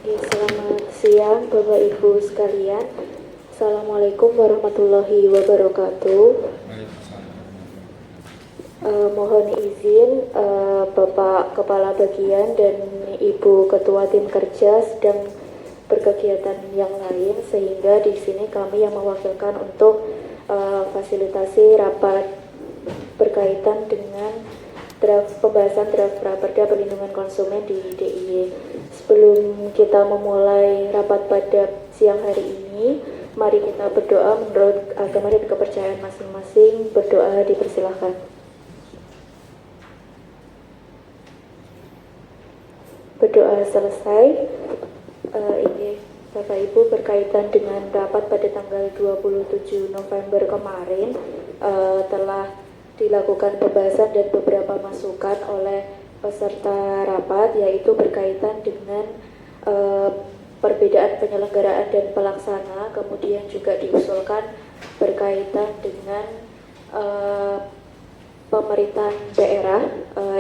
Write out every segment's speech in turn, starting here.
Selamat siang Bapak Ibu sekalian. Assalamualaikum warahmatullahi wabarakatuh. Mohon izin Bapak Kepala Bagian dan Ibu Ketua Tim Kerja sedang berkegiatan yang lain, sehingga di sini kami yang mewakilkan untuk fasilitasi rapat berkaitan dengan pembahasan draft Raperda Perlindungan Konsumen di DIY. Sebelum kita memulai rapat pada siang hari ini, mari kita berdoa menurut agama dan kepercayaan masing-masing. Berdoa dipersilahkan. Berdoa selesai. Ini Bapak Ibu berkaitan dengan rapat pada tanggal 27 November kemarin telah dilakukan pembahasan dan beberapa masukan oleh peserta rapat, yaitu berkaitan dengan perbedaan penyelenggaraan dan pelaksana, kemudian juga diusulkan berkaitan dengan pemerintahan daerah,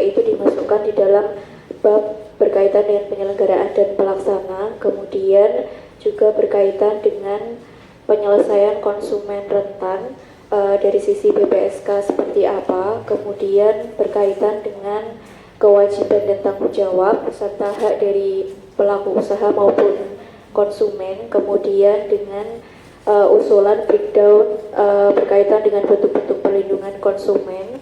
itu dimasukkan di dalam bab berkaitan dengan penyelenggaraan dan pelaksana, kemudian juga berkaitan dengan penyelesaian konsumen rentan dari sisi BPSK seperti apa, kemudian berkaitan dengan kewajiban dan tanggung jawab serta hak dari pelaku usaha maupun konsumen, kemudian dengan usulan breakdown berkaitan dengan bentuk-bentuk perlindungan konsumen,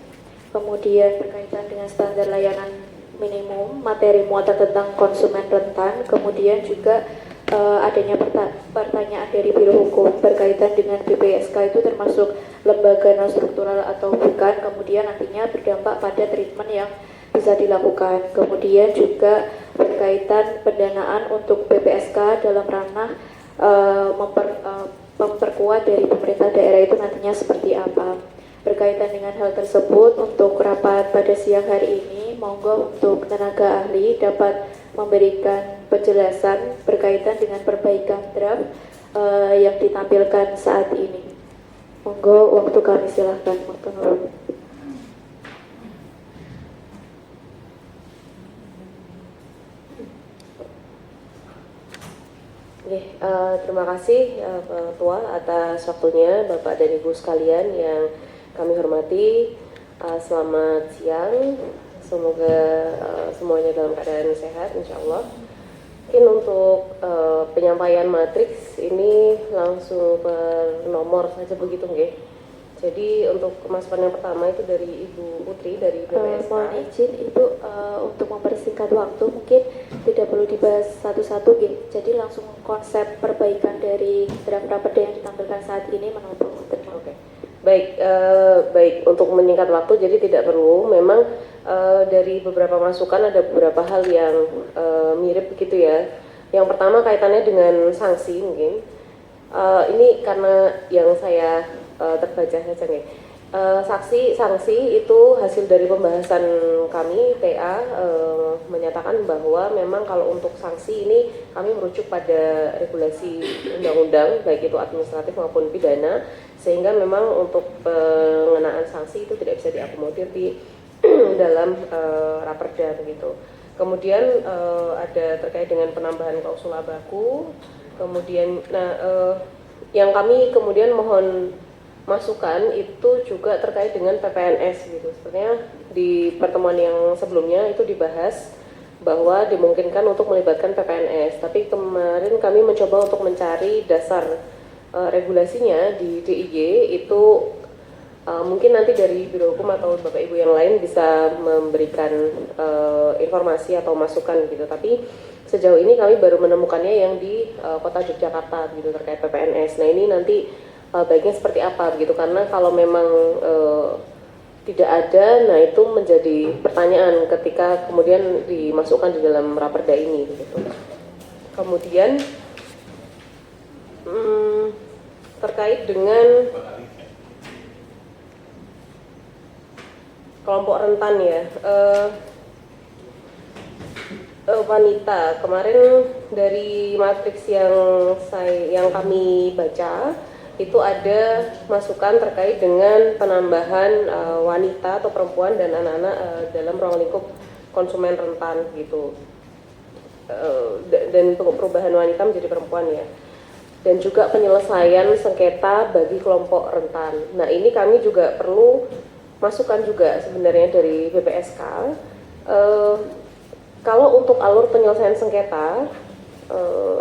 kemudian berkaitan dengan standar layanan minimum, materi muatan tentang konsumen rentan, kemudian juga adanya pertanyaan dari Biro Hukum berkaitan dengan BPSK itu termasuk lembaga non struktural atau bukan, kemudian nantinya berdampak pada treatment yang bisa dilakukan. Kemudian juga berkaitan pendanaan untuk BPSK dalam ranah memperkuat dari pemerintah daerah itu nantinya seperti apa. Berkaitan dengan hal tersebut, untuk rapat pada siang hari ini, monggo untuk tenaga ahli dapat memberikan penjelasan berkaitan dengan perbaikan draft yang ditampilkan saat ini. Monggo, waktu kami silahkan. Terima kasih Pak Ketua atas waktunya, Bapak dan Ibu sekalian yang kami hormati. Selamat siang, semoga semuanya dalam keadaan sehat insya Allah. Mungkin untuk penyampaian matriks ini langsung per nomor saja begitu nggih. Jadi untuk masukan yang pertama itu dari Ibu Putri dari BPSK. Mohon izin Ibu untuk mempersingkat waktu, mungkin tidak perlu dibahas satu-satu nggih. Jadi langsung konsep perbaikan dari draft raperda yang ditampilkan saat ini menurut Oke. Baik, untuk menyingkat waktu jadi tidak perlu. Memang dari beberapa masukan ada beberapa hal yang mirip begitu ya. Yang pertama kaitannya dengan sanksi mungkin. Ini karena yang saya terbaca saja nih. Sanksi itu hasil dari pembahasan kami TA menyatakan bahwa memang kalau untuk sanksi ini kami merujuk pada regulasi undang-undang baik itu administratif maupun pidana, sehingga memang untuk pengenaan sanksi itu tidak bisa diakomodir di dalam raperda begitu. Kemudian ada terkait dengan penambahan klausul baku. Kemudian yang kami kemudian mohon masukan itu juga terkait dengan PPNS gitu. Sebenarnya di pertemuan yang sebelumnya itu dibahas bahwa dimungkinkan untuk melibatkan PPNS, tapi kemarin kami mencoba untuk mencari dasar regulasinya di DIY itu mungkin nanti dari Biro Hukum atau Bapak Ibu yang lain bisa memberikan informasi atau masukan gitu. Tapi sejauh ini kami baru menemukannya yang di Kota Yogyakarta gitu terkait PPNS. Nah ini nanti baiknya seperti apa begitu, karena kalau memang tidak ada, nah itu menjadi pertanyaan ketika kemudian dimasukkan di dalam raperda ini begitu. Kemudian terkait dengan kelompok rentan ya, wanita, kemarin dari matriks yang kami baca itu ada masukan terkait dengan penambahan wanita atau perempuan dan anak-anak dalam ruang lingkup konsumen rentan gitu. dan perubahan wanita menjadi perempuan ya. Dan juga penyelesaian sengketa bagi kelompok rentan. Nah ini kami juga perlu masukan juga sebenarnya dari BPSK. Kalau untuk alur penyelesaian sengketa,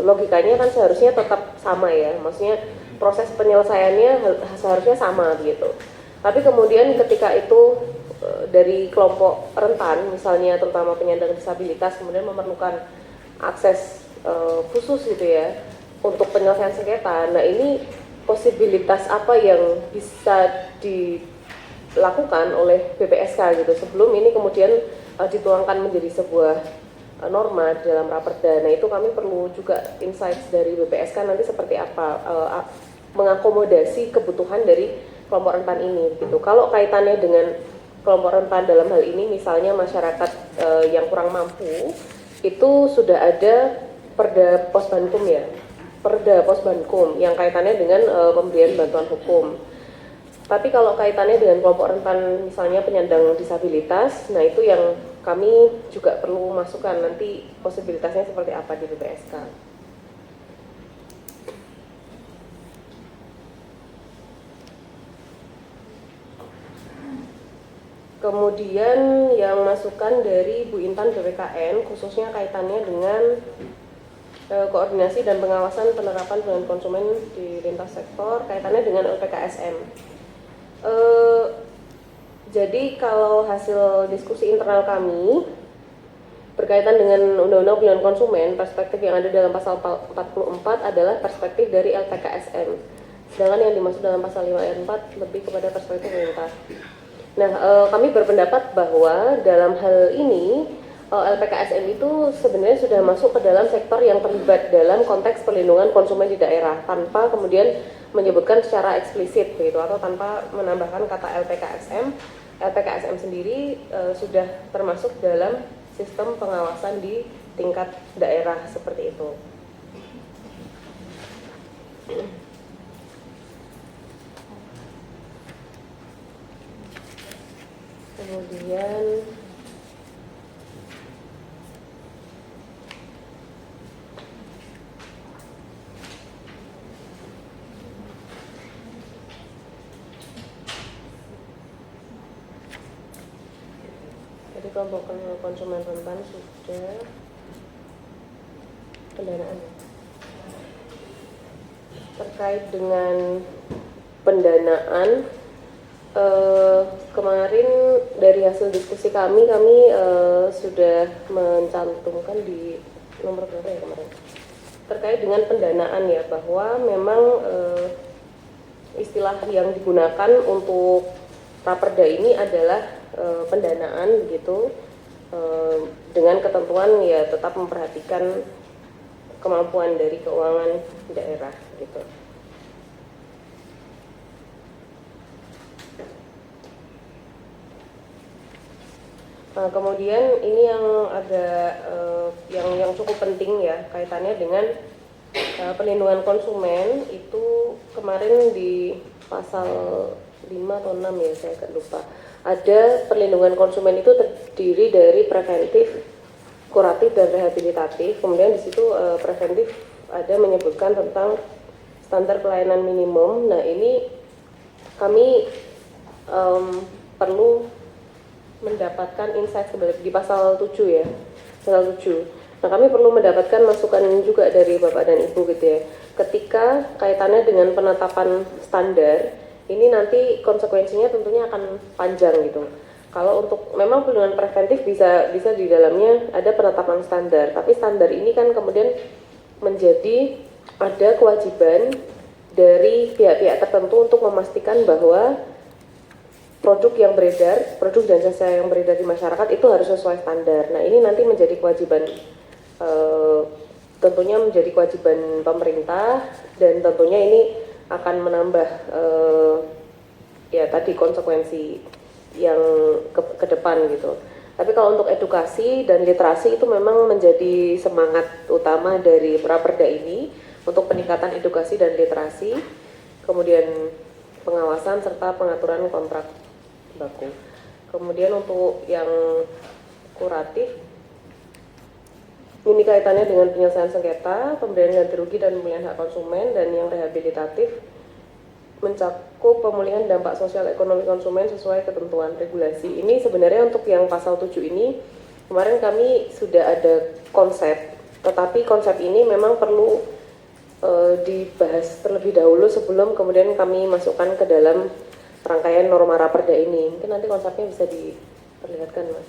logikanya kan seharusnya tetap sama ya, maksudnya proses penyelesaiannya seharusnya sama gitu. Tapi kemudian ketika itu dari kelompok rentan, misalnya terutama penyandang disabilitas, kemudian memerlukan akses khusus gitu ya untuk penyelesaian sengketa. Nah ini posibilitas apa yang bisa dilakukan oleh BPSK gitu sebelum ini kemudian dituangkan menjadi sebuah norma di dalam raperda. Nah itu kami perlu juga insights dari BPSK nanti seperti apa mengakomodasi kebutuhan dari kelompok rentan ini gitu. Kalau kaitannya dengan kelompok rentan dalam hal ini misalnya masyarakat yang kurang mampu, itu sudah ada Perda Posbankum ya, Perda Posbankum yang kaitannya dengan pemberian bantuan hukum. Tapi kalau kaitannya dengan kelompok rentan misalnya penyandang disabilitas, nah itu yang kami juga perlu masukkan nanti posibilitasnya seperti apa di BPSK. Kemudian yang masukan dari Bu Intan BPKN khususnya kaitannya dengan koordinasi dan pengawasan penerapan perlindungan konsumen di lintas sektor kaitannya dengan LPKSM. Jadi kalau hasil diskusi internal kami berkaitan dengan Undang-Undang Perlindungan Konsumen, perspektif yang ada dalam pasal 44 adalah perspektif dari LPKSM. Sedangkan yang dimaksud dalam pasal 5 ayat 4 lebih kepada perspektif pemerintah. Nah, kami berpendapat bahwa dalam hal ini LPKSM itu sebenarnya sudah masuk ke dalam sektor yang terlibat dalam konteks perlindungan konsumen di daerah tanpa kemudian menyebutkan secara eksplisit begitu atau tanpa menambahkan kata LPKSM. LPKSM sendiri sudah termasuk dalam sistem pengawasan di tingkat daerah seperti itu. Kemudian jadi kelompok konsumen rentan sudah pendanaan terkait dengan pendanaan. Kemarin dari hasil diskusi kami sudah mencantumkan di nomor berapa ya kemarin terkait dengan pendanaan ya, bahwa memang istilah yang digunakan untuk raperda ini adalah pendanaan begitu, dengan ketentuan ya tetap memperhatikan kemampuan dari keuangan daerah gitu. Kemudian ini yang ada yang cukup penting ya kaitannya dengan perlindungan konsumen itu kemarin di pasal 5 atau 6 ya saya agak lupa. Ada perlindungan konsumen itu terdiri dari preventif, kuratif dan rehabilitatif. Kemudian di situ preventif ada menyebutkan tentang standar pelayanan minimum. Nah ini kami perlu mendapatkan insight di pasal 7 ya, pasal 7. Nah kami perlu mendapatkan masukan juga dari Bapak dan Ibu gitu ya. Ketika kaitannya dengan penetapan standar, ini nanti konsekuensinya tentunya akan panjang gitu. Kalau untuk memang perlindungan preventif bisa di dalamnya ada penetapan standar, tapi standar ini kan kemudian menjadi ada kewajiban dari pihak-pihak tertentu untuk memastikan bahwa produk yang beredar, produk dan jasa yang beredar di masyarakat itu harus sesuai standar. Nah ini nanti menjadi kewajiban, tentunya menjadi kewajiban pemerintah dan tentunya ini akan menambah ya tadi konsekuensi yang ke depan gitu. Tapi kalau untuk edukasi dan literasi itu memang menjadi semangat utama dari raperda ini untuk peningkatan edukasi dan literasi, kemudian pengawasan serta pengaturan kontrak baku. Kemudian untuk yang kuratif Ini kaitannya dengan penyelesaian sengketa, pemberian ganti rugi dan pemulihan hak konsumen, dan yang rehabilitatif mencakup pemulihan dampak sosial ekonomi konsumen sesuai ketentuan regulasi. Ini sebenarnya untuk yang pasal 7 ini kemarin kami sudah ada konsep, tetapi konsep ini memang perlu dibahas terlebih dahulu sebelum kemudian kami masukkan ke dalam rangkaian norma raperda ini. Mungkin nanti konsepnya bisa diperlihatkan, Mas.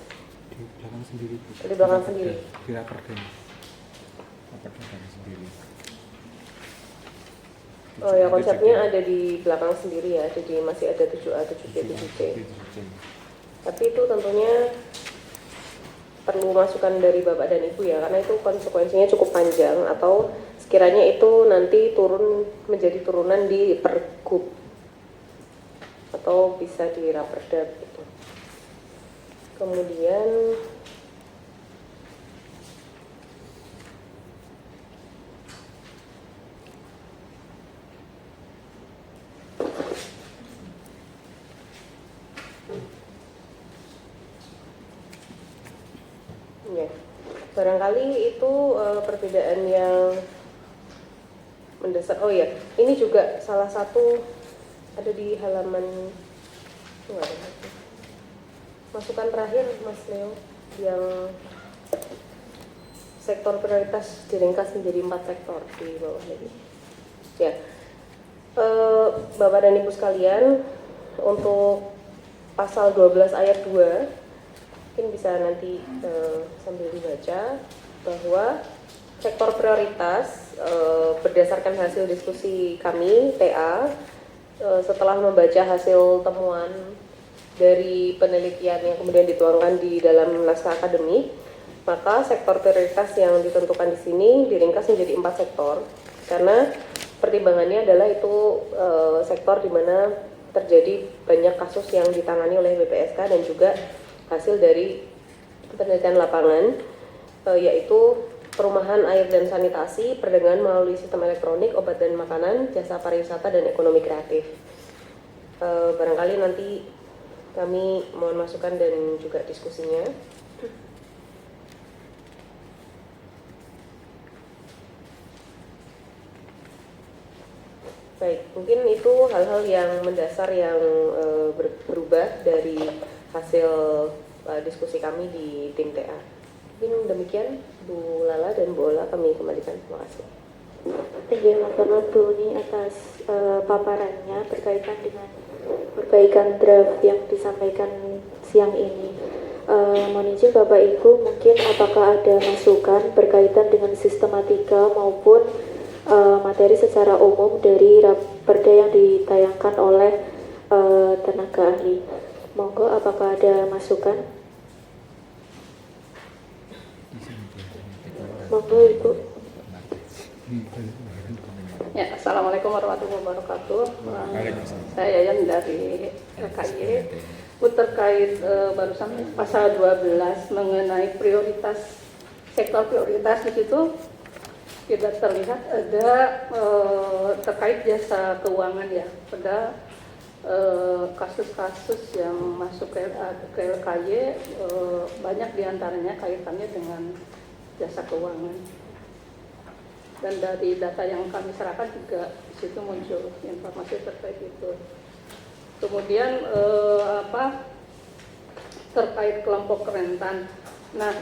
Di belakang sendiri. Di belakang sendiri. Di raperda sendiri. Oh ya, konsepnya ada di belakang sendiri ya, jadi masih ada 7A, 7B, 7C. Tapi itu tentunya perlu masukan dari Bapak dan Ibu ya, karena itu konsekuensinya cukup panjang, atau sekiranya itu nanti turun menjadi turunan di Pergub atau bisa di Raperda gitu. Kemudian ya, barangkali itu perbedaan yang mendasar. Oh ya, ini juga salah satu ada di halaman masukan terakhir Mas Leo, yang sektor prioritas diringkas menjadi 4 sektor di bawah lagi. Ya, Bapak dan Ibu sekalian, untuk pasal 12 ayat 2 mungkin bisa nanti sambil dibaca bahwa sektor prioritas berdasarkan hasil diskusi kami TA setelah membaca hasil temuan dari penelitian yang kemudian dituangkan di dalam naskah akademik, maka sektor prioritas yang ditentukan di sini diringkas menjadi 4 sektor karena pertimbangannya adalah itu sektor di mana terjadi banyak kasus yang ditangani oleh BPSK dan juga hasil dari penelitian lapangan, yaitu perumahan, air dan sanitasi, perdagangan melalui sistem elektronik, obat dan makanan, jasa pariwisata dan ekonomi kreatif. Barangkali nanti kami mohon masukan dan juga diskusinya. Baik, mungkin itu hal-hal yang mendasar yang berubah dari hasil diskusi kami di tim TA. Mungkin demikian Bu Lala dan Bu Ola, kami kembalikan. Terima kasih. Thank you Mas Tony atas paparannya berkaitan dengan perbaikan draft yang disampaikan siang ini. Mohon izin Bapak Ibu, mungkin apakah ada masukan berkaitan dengan sistematika maupun materi secara umum dari raperda yang ditayangkan oleh tenaga ahli. Monggo, apakah ada masukan? Monggo Ibu. Ya, Assalamualaikum warahmatullahi wabarakatuh. Saya Yayan dari LKY. Terkait barusan pasal 12 mengenai prioritas, sektor prioritas di situ tidak terlihat ada terkait jasa keuangan ya. Pada kasus-kasus yang masuk ke LKY banyak diantaranya kaitannya dengan jasa keuangan. Dan dari data yang kami serahkan juga di situ muncul informasi terkait itu. Kemudian terkait kelompok rentan. Nah,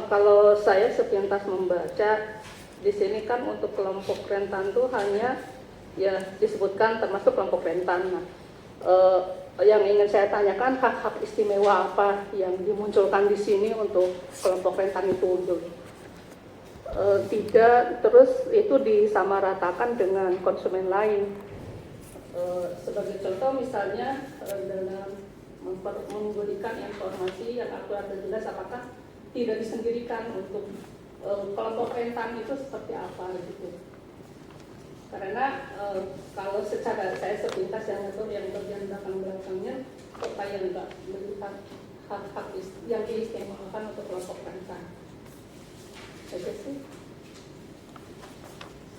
kalau saya sepintas membaca di sini kan untuk kelompok rentan itu hanya ya disebutkan termasuk kelompok rentan. Nah, yang ingin saya tanyakan hak-hak istimewa apa yang dimunculkan di sini untuk kelompok rentan itu dulu. Tidak terus itu disamaratakan dengan konsumen lain. Sebagai contoh misalnya dalam memberikan informasi yang akurat dan jelas, apakah tidak disendirikan untuk kelompok rentan itu seperti apa gitu. Karena kalau secara saya sepintas yang bagian belakangnya supaya enggak melihat hak-hak yang diistimewakan untuk kelompok rentan. Itu sih.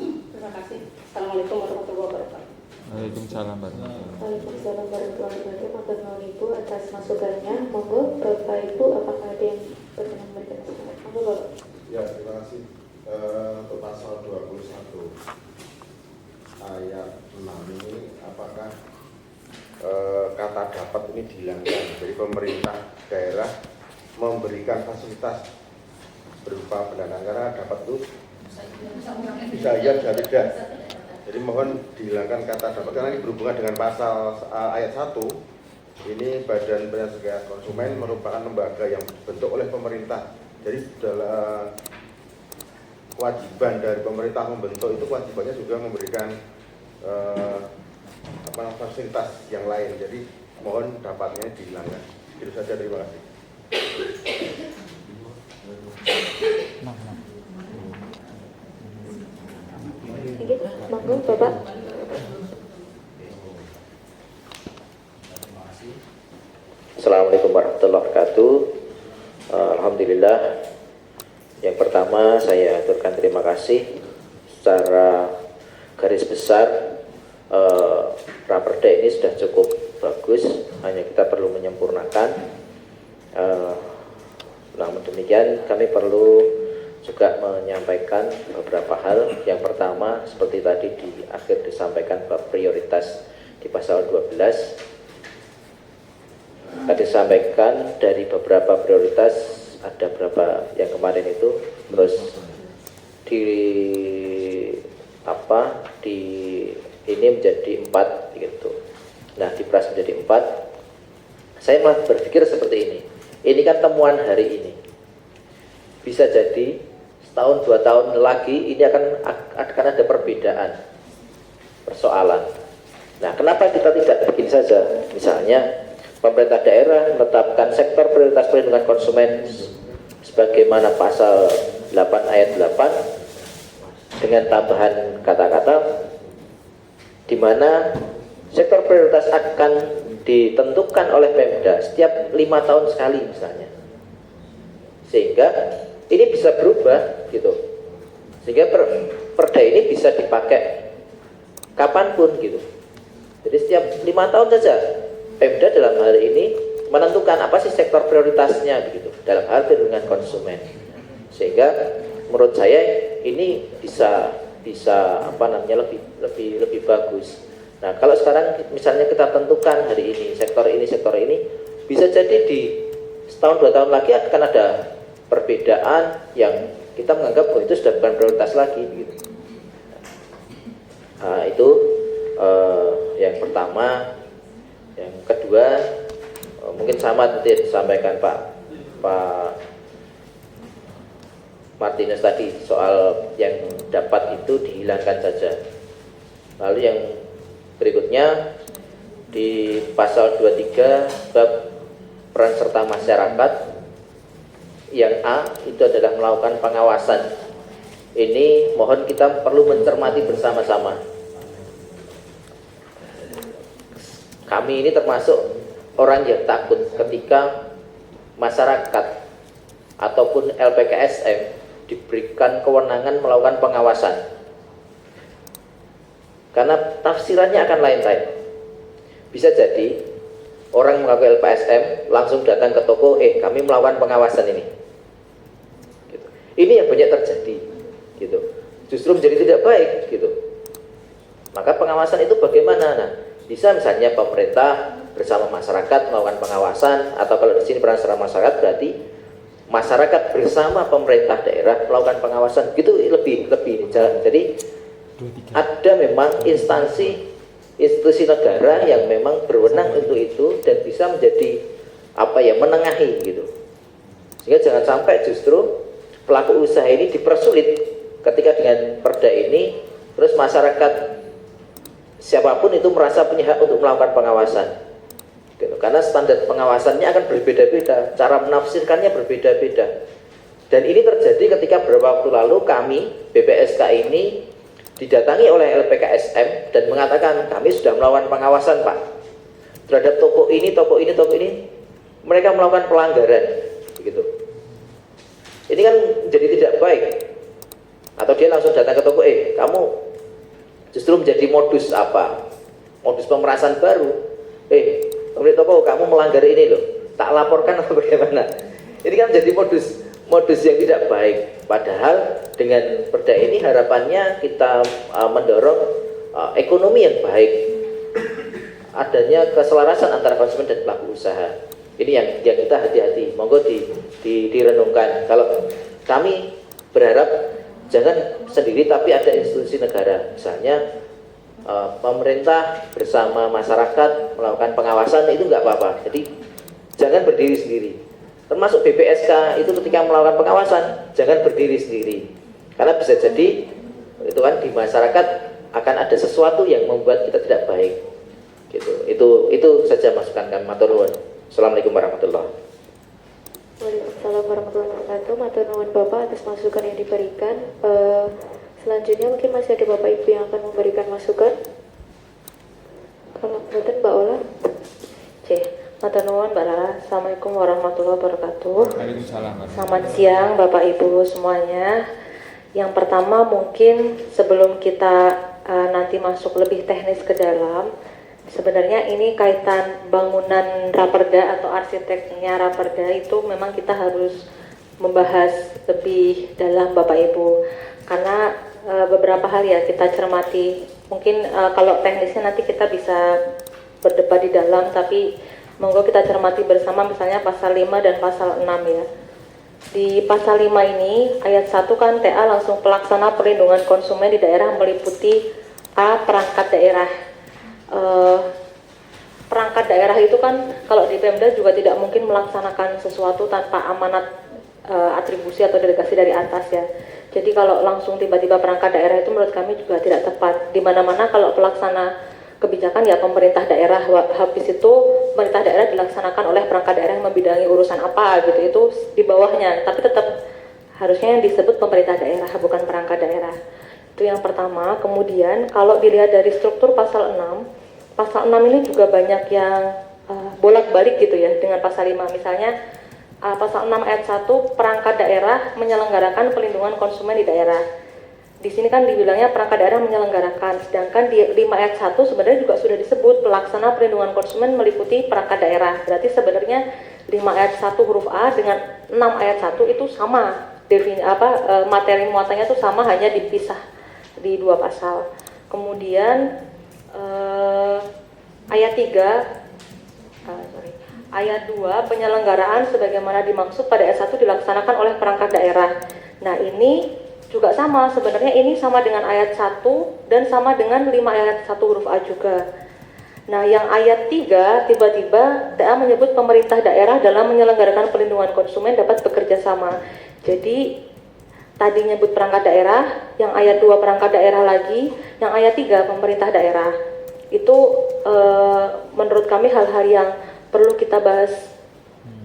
Terima kasih. Assalamualaikum warahmatullahi wabarakatuh. Waalaikumsalam warahmatullahi wabarakatuh. Waalaikumsalam warahmatullahi wabarakatuh. Matur Ibu atas masukannya. Monggo Bapak Ibu, apakah ada yang berkenan memberikan masukan? Monggo Bapak. Ya, terima kasih. Untuk pasal 21 ayat 6 ini apakah kata dapat ini dihilangkan? Jadi pemerintah daerah memberikan fasilitas berupa pendanaan karena dapat itu bisa iya bisa tidak. Jadi mohon dihilangkan kata dapat karena ini berhubungan dengan pasal ayat 1. Ini Badan Penyelenggara Konsumen merupakan lembaga yang dibentuk oleh pemerintah. Jadi dalam kewajiban dari pemerintah membentuk itu kewajibannya juga memberikan fasilitas yang lain. Jadi mohon dapatnya dihilangkan. Itu saja, terima kasih. Monggo Bapak. Assalamualaikum warahmatullahi wabarakatuh. Alhamdulillah. Yang pertama saya aturkan terima kasih secara garis besar. Raperda ini sudah cukup bagus, hanya kita perlu menyempurnakan. Namun demikian kami perlu juga menyampaikan beberapa hal. Yang pertama seperti tadi di akhir disampaikan bahwa prioritas di pasal 12 tadi disampaikan dari beberapa prioritas ada berapa yang kemarin itu, terus di ini menjadi 4 gitu. Nah, dipras menjadi 4. Saya malah berpikir seperti ini. Ini kan temuan hari ini. Bisa jadi setahun 2 tahun lagi ini akan ada perbedaan persoalan. Nah, kenapa kita tidak begini saja? Misalnya pemerintah daerah menetapkan sektor prioritas perlindungan konsumen sebagaimana pasal 8 ayat 8 dengan tambahan kata-kata di mana sektor prioritas akan ditentukan oleh Pemda setiap 5 tahun sekali misalnya, sehingga ini bisa berubah gitu, sehingga perda ini bisa dipakai kapanpun gitu. Jadi setiap 5 tahun saja Pemda dalam hal ini menentukan apa sih sektor prioritasnya begitu dalam hal perlindungan konsumen, sehingga menurut saya ini bisa lebih bagus. Nah, kalau sekarang misalnya kita tentukan hari ini sektor ini bisa jadi di setahun 2 tahun lagi akan ada perbedaan yang kita menganggap bahwa itu sudah bukan prioritas lagi gitu. Nah, itu yang pertama. Yang kedua mungkin sama tadi disampaikan Pak Martinez tadi soal yang dapat itu dihilangkan saja. Lalu yang berikutnya di pasal 23 bab peran serta masyarakat yang A itu adalah melakukan pengawasan. Ini mohon kita perlu mencermati bersama-sama. Kami ini termasuk orang yang takut ketika masyarakat ataupun LPKSM diberikan kewenangan melakukan pengawasan, karena tafsirannya akan lain-lain. Bisa jadi orang mengaku LPSM langsung datang ke toko, kami melakukan pengawasan ini gitu. Ini yang banyak terjadi gitu, justru menjadi tidak baik gitu. Maka pengawasan itu bagaimana? Nah, bisa misalnya pemerintah bersama masyarakat melakukan pengawasan, atau kalau di sini peran serta masyarakat berarti masyarakat bersama pemerintah daerah melakukan pengawasan, gitu lebih. Jadi ada memang institusi negara yang memang berwenang untuk itu dan bisa menjadi menengahi gitu. Sehingga jangan sampai justru pelaku usaha ini dipersulit ketika dengan perda ini, terus masyarakat siapapun itu merasa punya hak untuk melakukan pengawasan. Karena standar pengawasannya akan berbeda-beda, cara menafsirkannya berbeda-beda. Dan ini terjadi ketika beberapa waktu lalu kami BPSK ini didatangi oleh LPKSM dan mengatakan kami sudah melakukan pengawasan Pak terhadap toko ini, mereka melakukan pelanggaran begitu. Ini kan jadi tidak baik. Atau dia langsung datang ke toko, kamu justru menjadi modus pemerasan baru. Pemilik toko, kamu melanggar ini loh, tak laporkan atau bagaimana? Ini kan menjadi modus modus yang tidak baik. Padahal dengan perda ini harapannya kita mendorong ekonomi yang baik, adanya keselarasan antara konsumen dan pelaku usaha. Ini yang kita hati-hati, monggo direnungkan. Kalau kami berharap jangan sendiri tapi ada institusi negara, misalnya pemerintah bersama masyarakat melakukan pengawasan, itu nggak apa-apa. Jadi jangan berdiri sendiri. Termasuk BPSK itu ketika melakukan pengawasan jangan berdiri sendiri, karena bisa jadi itu kan di masyarakat akan ada sesuatu yang membuat kita tidak baik. Gitu. Itu saja masukan kami. Matur nuwun. Assalamualaikum warahmatullahi wabarakatuh. Waalaikumsalam warahmatullahi wabarakatuh. Matur nuwun Bapak atas masukan yang diberikan. Selanjutnya mungkin masih ada Bapak Ibu yang akan memberikan masukan. Kalau mboten Mbak Ola. Matur nuwun Mbak Lala. Assalamualaikum warahmatullahi wabarakatuh. Waalaikumsalam. Selamat siang Bapak Ibu semuanya. Yang pertama mungkin sebelum kita nanti masuk lebih teknis ke dalam, sebenarnya ini kaitan bangunan Raperda atau arsiteknya Raperda itu memang kita harus membahas lebih dalam Bapak Ibu, karena beberapa hal ya kita cermati. Mungkin kalau teknisnya nanti kita bisa berdebat di dalam, tapi monggo kita cermati bersama, misalnya pasal 5 dan pasal 6 ya. Di pasal 5 ini ayat 1 kan TA langsung pelaksana perlindungan konsumen di daerah meliputi A. Perangkat daerah. Perangkat daerah itu kan kalau di Pemda juga tidak mungkin melaksanakan sesuatu tanpa amanat atribusi atau delegasi dari atas ya. Jadi kalau langsung tiba-tiba perangkat daerah itu menurut kami juga tidak tepat. Di mana-mana kalau pelaksana kebijakan ya pemerintah daerah, habis itu pemerintah daerah dilaksanakan oleh perangkat daerah yang membidangi urusan apa gitu, itu di bawahnya, tapi tetap harusnya yang disebut pemerintah daerah bukan perangkat daerah. Itu yang pertama. Kemudian kalau dilihat dari struktur pasal 6 ini juga banyak yang bolak-balik gitu ya dengan pasal 5. Misalnya pasal 6 ayat 1 perangkat daerah menyelenggarakan pelindungan konsumen di daerah. Di sini kan dibilangnya perangkat daerah menyelenggarakan, sedangkan di 5 ayat 1 sebenarnya juga sudah disebut pelaksana perlindungan konsumen meliputi perangkat daerah. Berarti sebenarnya 5 ayat 1 huruf A dengan 6 ayat 1 itu sama, materi muatannya itu sama, hanya dipisah di dua pasal. Kemudian ayat 2 penyelenggaraan sebagaimana dimaksud pada ayat 1 dilaksanakan oleh perangkat daerah. Nah ini juga sama, sebenarnya ini sama dengan ayat 1 dan sama dengan 5 ayat 1 huruf A juga. Nah yang ayat 3 tiba-tiba TA menyebut pemerintah daerah dalam menyelenggarakan perlindungan konsumen dapat bekerja sama. Jadi tadi nyebut perangkat daerah, yang ayat 2 perangkat daerah lagi, yang ayat 3 pemerintah daerah. Itu menurut kami hal-hal yang perlu kita bahas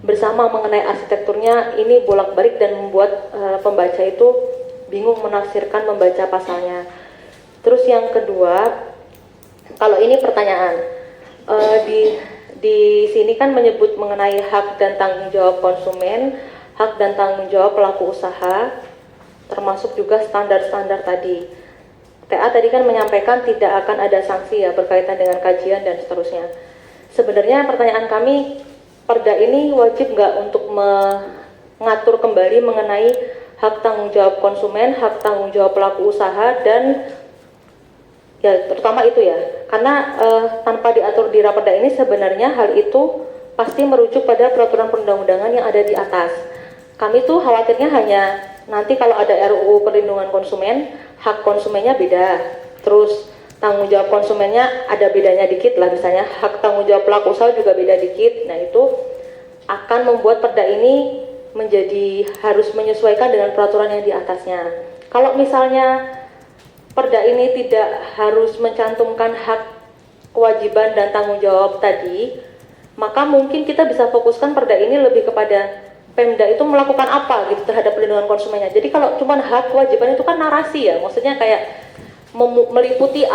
bersama mengenai arsitekturnya. Ini bolak-balik dan membuat pembaca itu bingung menafsirkan membaca pasalnya. Terus yang kedua, kalau ini pertanyaan, di sini kan menyebut mengenai hak dan tanggung jawab konsumen, hak dan tanggung jawab pelaku usaha, termasuk juga standar-standar tadi. TA tadi kan menyampaikan tidak akan ada sanksi ya berkaitan dengan kajian dan seterusnya. Sebenarnya pertanyaan kami, perda ini wajib nggak untuk mengatur kembali mengenai hak tanggung jawab konsumen, hak tanggung jawab pelaku usaha, dan ya terutama itu ya, karena tanpa diatur di Raperda ini sebenarnya hal itu pasti merujuk pada peraturan perundang-undangan yang ada di atas. Kami tuh khawatirnya hanya nanti kalau ada RUU perlindungan konsumen, hak konsumennya beda, terus tanggung jawab konsumennya ada bedanya dikit lah, misalnya hak tanggung jawab pelaku usaha juga beda dikit. Nah itu akan membuat perda ini menjadi harus menyesuaikan dengan peraturan yang di atasnya. Kalau misalnya perda ini tidak harus mencantumkan hak, kewajiban dan tanggung jawab tadi, maka mungkin kita bisa fokuskan perda ini lebih kepada Pemda itu melakukan apa gitu terhadap perlindungan konsumennya. Jadi kalau cuma hak, kewajiban itu kan narasi ya, maksudnya kayak meliputi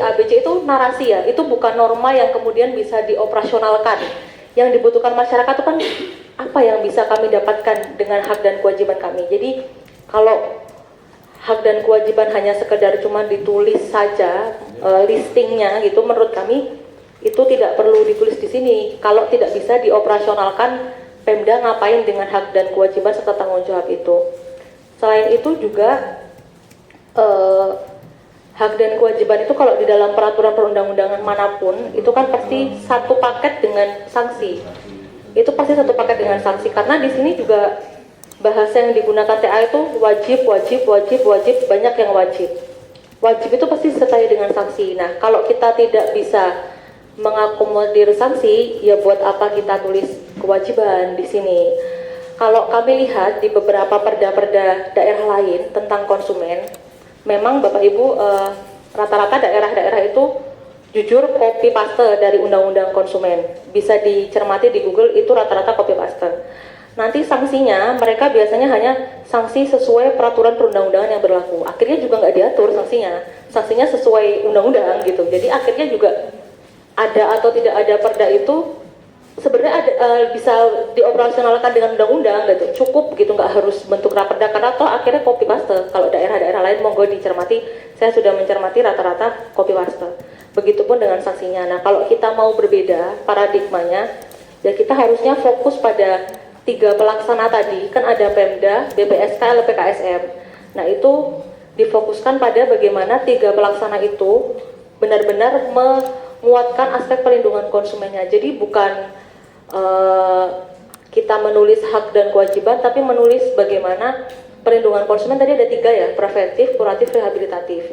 ABC itu narasi ya, itu bukan norma yang kemudian bisa dioperasionalkan. Yang dibutuhkan masyarakat itu kan apa yang bisa kami dapatkan dengan hak dan kewajiban kami. Jadi kalau hak dan kewajiban hanya sekedar cuma ditulis saja listingnya gitu, menurut kami itu tidak perlu ditulis di sini. Kalau tidak bisa dioperasionalkan Pemda ngapain dengan hak dan kewajiban serta tanggung jawab itu. Selain itu juga hak dan kewajiban itu kalau di dalam peraturan perundang-undangan manapun itu kan pasti satu paket dengan sanksi. Itu pasti satu paket dengan sanksi, karena di sini juga bahasa yang digunakan TA itu wajib, banyak yang wajib. Wajib itu pasti disertai dengan sanksi. Nah, kalau kita tidak bisa mengakomodir sanksi, ya buat apa kita tulis kewajiban di sini? Kalau kami lihat di beberapa perda-perda daerah lain tentang konsumen, memang Bapak Ibu rata-rata daerah-daerah itu jujur copy paste dari undang-undang konsumen. Bisa dicermati di Google, itu rata-rata copy paste. Nanti sanksinya mereka biasanya hanya sanksi sesuai peraturan perundang-undangan yang berlaku. Akhirnya juga nggak diatur sanksinya sesuai undang-undang gitu. Jadi akhirnya juga ada atau tidak ada perda itu sebenarnya bisa dioperasionalkan dengan undang-undang gitu, cukup gitu, nggak harus bentuk raperda, karena toh akhirnya copy paste. Kalau daerah-daerah lain monggo dicermati, saya sudah mencermati rata-rata copy paste. Begitupun dengan sanksinya. Nah, kalau kita mau berbeda paradigmanya, ya kita harusnya fokus pada 3 pelaksana tadi, kan ada Pemda, BPSK, LPKSM. Nah, itu difokuskan pada bagaimana 3 pelaksana itu benar-benar menguatkan aspek perlindungan konsumennya. Jadi bukan kita menulis hak dan kewajiban, tapi menulis bagaimana perlindungan konsumen. Tadi ada 3 ya, preventif, kuratif, rehabilitatif.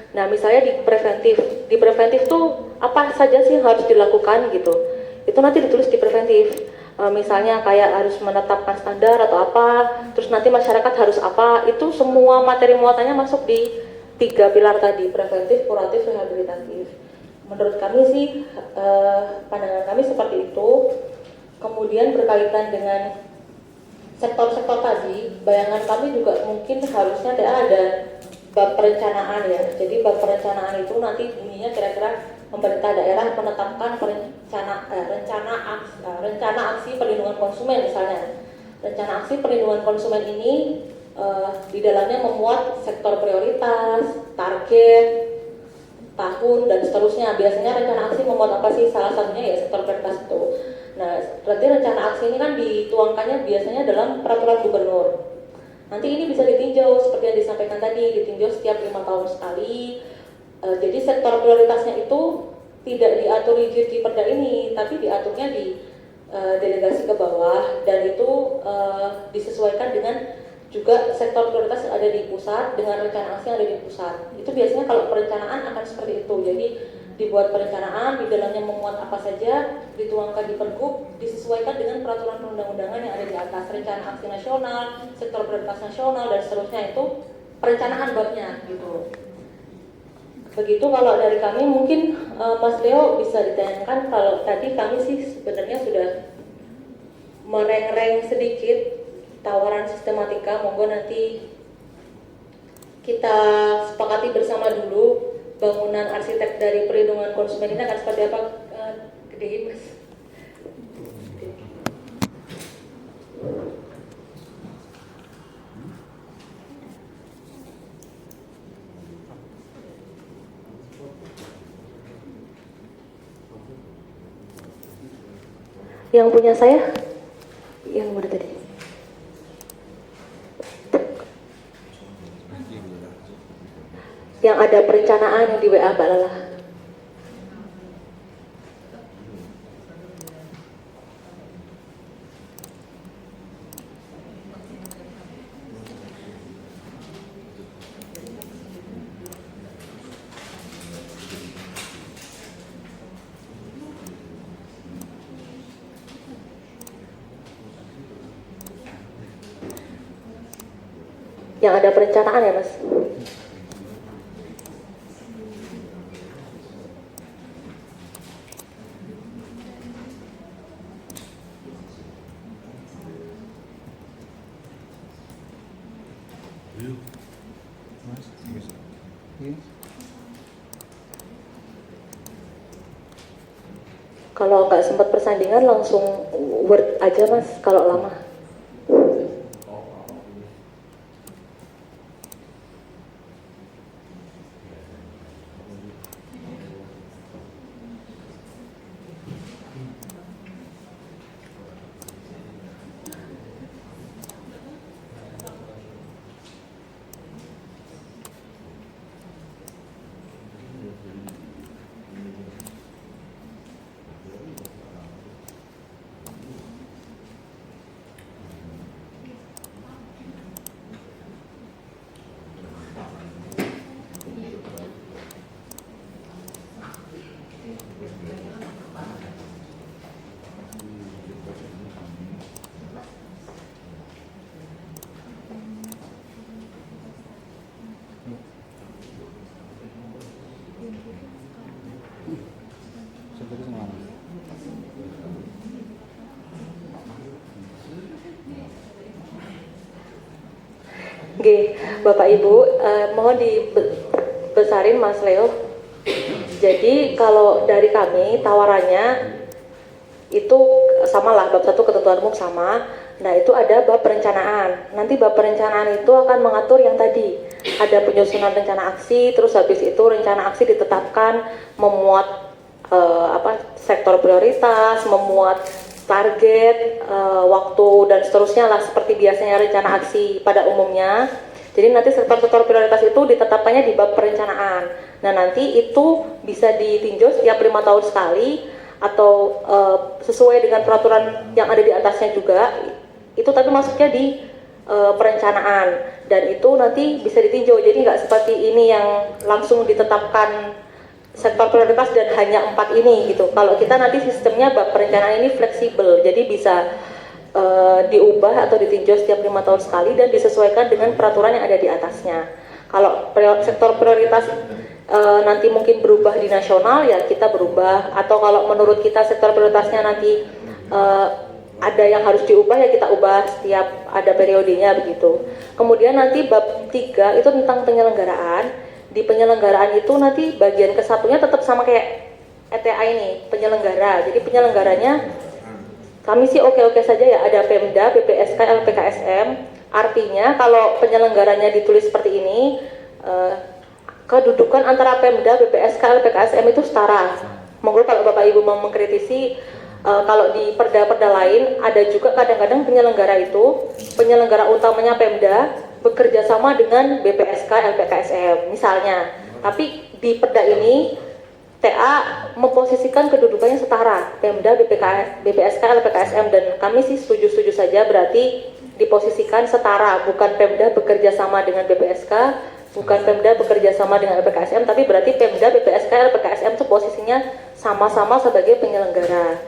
Nah, misalnya di preventif tuh apa saja sih yang harus dilakukan gitu, itu nanti ditulis di preventif. Misalnya kayak harus menetapkan standar atau apa, terus nanti masyarakat harus apa, itu semua materi muatannya masuk di 3 pilar tadi, preventif, kuratif, rehabilitatif. Menurut kami sih, pandangan kami seperti itu. Kemudian berkaitan dengan sektor-sektor tadi, bayangan kami juga mungkin harusnya ada bab perencanaan ya. Jadi bab perencanaan itu nanti bunyinya kira-kira pemerintah daerah menetapkan rencana aksi perlindungan konsumen misalnya. Rencana aksi perlindungan konsumen ini di dalamnya memuat sektor prioritas, target, tahun dan seterusnya. Biasanya rencana aksi memuat apa sih? Salah satunya ya sektor prioritas itu. Nah, berarti rencana aksi ini kan dituangkannya biasanya dalam peraturan gubernur. Nanti ini bisa ditinjau seperti yang disampaikan tadi, ditinjau setiap 5 tahun sekali. Jadi sektor prioritasnya itu tidak diatur rigid di perda ini, tapi diaturnya di delegasi ke bawah, dan itu disesuaikan dengan juga sektor prioritas yang ada di pusat dengan rencana aksi yang ada di pusat. Itu biasanya kalau perencanaan akan seperti itu. Jadi dibuat perencanaan, di dalamnya memuat apa saja, dituangkan di Pergub, disesuaikan dengan peraturan perundang-undangan yang ada di atas, rencana aksi nasional, sektor prioritas nasional, dan seterusnya. Itu perencanaan babnya gitu. Begitu kalau dari kami. Mungkin Mas Leo bisa ditanyakan. Kalau tadi kami sih sebenarnya sudah mereng-reng sedikit tawaran sistematika, monggo nanti kita sepakati bersama dulu bangunan arsitek dari perlindungan konsumen ini akan seperti apa. Gedein Mas. Yang punya saya, yang mana tadi? Yang ada perencanaan yang di WA Mbak Lala. Yang ada perencanaan ya Mas? Kalau nggak sempat persandingan langsung Word aja Mas, kalau lama. Oke, Bapak Ibu, mohon dibesarin Mas Leo. Jadi kalau dari kami tawarannya itu samalah, bab 1 ketentuan umum sama. Nah itu ada bab perencanaan. Nanti bab perencanaan itu akan mengatur yang tadi, ada penyusunan rencana aksi, terus habis itu rencana aksi ditetapkan, memuat sektor prioritas, memuat target, waktu dan seterusnya lah, seperti biasanya rencana aksi pada umumnya. Jadi nanti sektor-sektor prioritas itu ditetapkannya di bab perencanaan. Nah nanti itu bisa ditinjau setiap 5 tahun sekali atau sesuai dengan peraturan yang ada di atasnya juga. Itu tapi masuknya di perencanaan, dan itu nanti bisa ditinjau. Jadi nggak seperti ini yang langsung ditetapkan sektor prioritas dan hanya 4 ini gitu. Kalau kita nanti sistemnya bab perencanaan ini fleksibel, jadi bisa diubah atau ditinjau setiap 5 tahun sekali dan disesuaikan dengan peraturan yang ada di atasnya. Kalau sektor prioritas nanti mungkin berubah di nasional, ya kita berubah, atau kalau menurut kita sektor prioritasnya nanti ada yang harus diubah, ya kita ubah setiap ada periodenya begitu. Kemudian nanti bab 3 itu tentang penyelenggaraan. Di penyelenggaraan itu nanti bagian ke-1-nya tetap sama kayak ETA ini, penyelenggara. Jadi penyelenggaranya kami sih oke-oke saja ya, ada Pemda, BPSK, LPKSM. Artinya kalau penyelenggaranya ditulis seperti ini, kedudukan antara Pemda, BPSK, LPKSM itu setara. Monggo kalau Bapak Ibu mau mengkritisi, kalau di perda-perda lain ada juga kadang-kadang penyelenggara itu, penyelenggara utamanya Pemda bekerja sama dengan BPSK, LPKSM misalnya. Tapi di perda ini TA memposisikan kedudukannya setara, Pemda, BPSK, LPKSM, dan kami sih setuju-setuju saja, berarti diposisikan setara, bukan Pemda bekerja sama dengan BPSK, bukan Pemda bekerja sama dengan LPKSM, tapi berarti Pemda, BPSK, LPKSM itu posisinya sama-sama sebagai penyelenggara.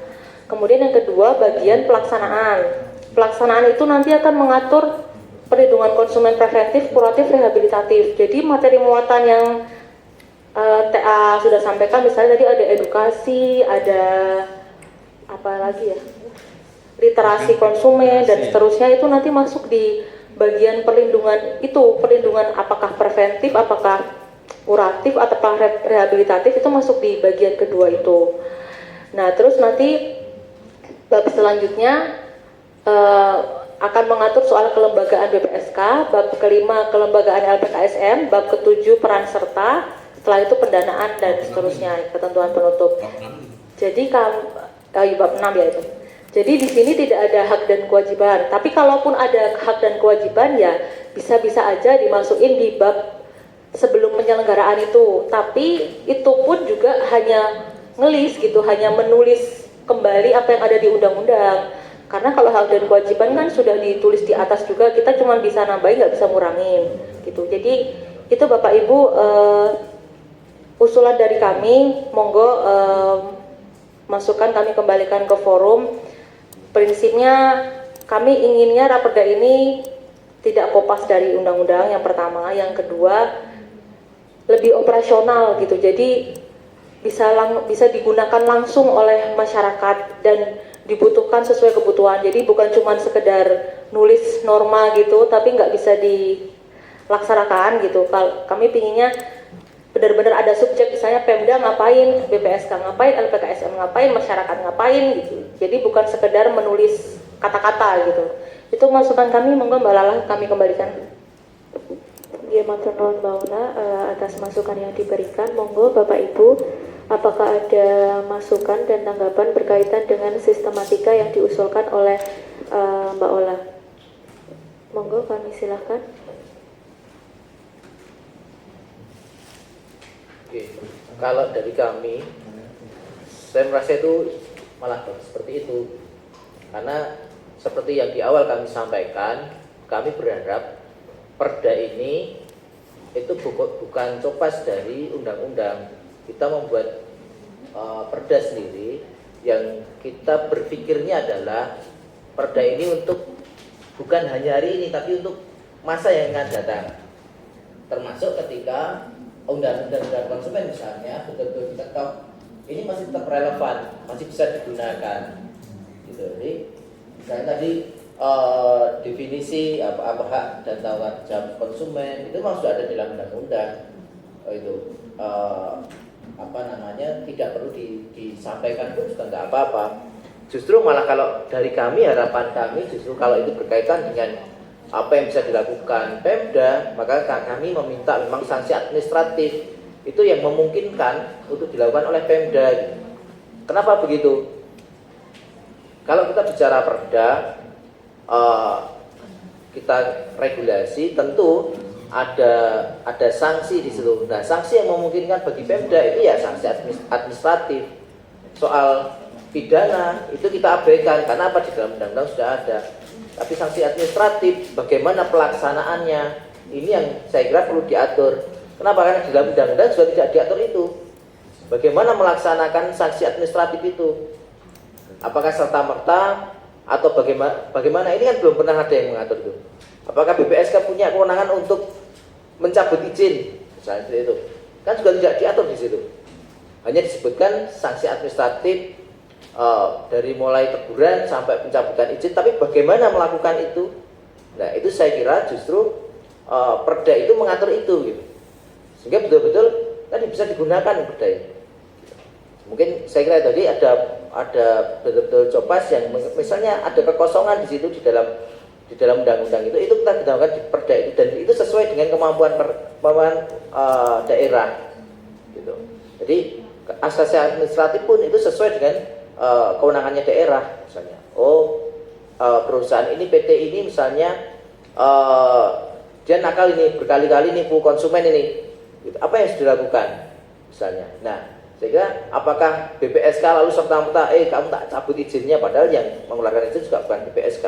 Kemudian yang kedua, bagian pelaksanaan. Pelaksanaan itu nanti akan mengatur perlindungan konsumen preventif, kuratif, rehabilitatif. Jadi materi muatan yang TA sudah sampaikan, misalnya tadi ada edukasi, ada apa lagi ya, literasi konsumen dan seterusnya, itu nanti masuk di bagian perlindungan itu, perlindungan apakah preventif, apakah kuratif, atau rehabilitatif, itu masuk di bagian kedua itu. Nah terus nanti bab selanjutnya akan mengatur soal kelembagaan BPSK, bab ke-5 kelembagaan LPKSM, bab ke-7 peran serta, setelah itu pendanaan dan seterusnya, ketentuan penutup. Jadi bab 6 ya itu. Jadi di sini tidak ada hak dan kewajiban. Tapi kalaupun ada hak dan kewajiban, ya bisa-bisa aja dimasukin di bab sebelum penyelenggaraan itu. Tapi itu pun juga hanya ngelis gitu, hanya menulis kembali apa yang ada di undang-undang. Karena kalau hak dan kewajiban kan sudah ditulis di atas juga, kita cuma bisa nambahin, nggak bisa ngurangin gitu. Jadi itu Bapak Ibu usulan dari kami, monggo masukan kami kembalikan ke forum. Prinsipnya kami inginnya raperda ini tidak kopas dari undang-undang, yang pertama. Yang kedua, lebih operasional gitu, jadi bisa digunakan langsung oleh masyarakat dan dibutuhkan sesuai kebutuhan. Jadi bukan cuma sekedar nulis norma gitu tapi nggak bisa dilaksanakan gitu. Kami pinginnya benar-benar ada subjek, misalnya Pemda ngapain, BPSK ngapain, LPKSM ngapain, masyarakat ngapain gitu. Jadi bukan sekedar menulis kata-kata gitu. Itu masukan kami, monggo Mbak Lala kami kembalikan. Ya, matur nuwun Mbak Una atas masukan yang diberikan. Monggo Bapak Ibu, apakah ada masukan dan tanggapan berkaitan dengan sistematika yang diusulkan oleh Mbak Ola? Monggo kami silahkan. Oke, kalau dari kami, saya merasa itu malah seperti itu. Karena seperti yang di awal kami sampaikan, kami berharap perda ini itu bukan copas dari undang-undang. Kita membuat perda sendiri yang kita berpikirnya adalah perda ini untuk bukan hanya hari ini tapi untuk masa yang akan datang. Termasuk ketika undang-undang konsumen misalnya betul-betul diketok, ini masih tetap relevan, masih bisa digunakan gitu. Jadi misalnya tadi definisi apa hak dan tanggung jawab konsumen itu memang sudah ada di dalam undang-undang. Itu tidak perlu disampaikan pun juga nggak apa-apa. Justru malah kalau dari kami, harapan kami justru kalau itu berkaitan dengan apa yang bisa dilakukan Pemda, maka kami meminta memang sanksi administratif itu yang memungkinkan untuk dilakukan oleh Pemda. Kenapa begitu? Kalau kita bicara perda, kita regulasi, tentu ada sanksi di situ. Nah, sanksi yang memungkinkan bagi Pemda itu ya sanksi administratif. Soal pidana itu kita abaikan karena apa, di dalam undang-undang sudah ada. Tapi sanksi administratif, bagaimana pelaksanaannya, ini yang saya kira perlu diatur. Kenapa? Karena di dalam undang-undang juga tidak diatur itu. Bagaimana melaksanakan sanksi administratif itu? Apakah serta-merta atau bagaimana? Ini kan belum pernah ada yang mengatur itu. Apakah BPSK punya kewenangan untuk mencabut izin? Misalnya seperti itu. Kan juga tidak diatur di situ. Hanya disebutkan sanksi administratif dari mulai teguran sampai pencabutan izin, tapi bagaimana melakukan itu? Nah, itu saya kira justru perda itu mengatur itu gitu. Sehingga betul-betul tadi bisa digunakan perda itu. Mungkin saya kira tadi ada betul-betul copas yang misalnya ada kekosongan di situ di dalam undang-undang itu kita gunakan di perda itu, dan itu sesuai dengan kemampuan daerah gitu. Jadi asasi administratif pun itu sesuai dengan kewenangannya daerah. Misalnya perusahaan ini, PT ini misalnya dia nakal ini, berkali-kali nipu konsumen ini gitu. Apa yang harus dilakukan misalnya? Nah, sehingga apakah BPSK lalu serta-merta kamu tak cabut izinnya, padahal yang mengeluarkan izin juga bukan BPSK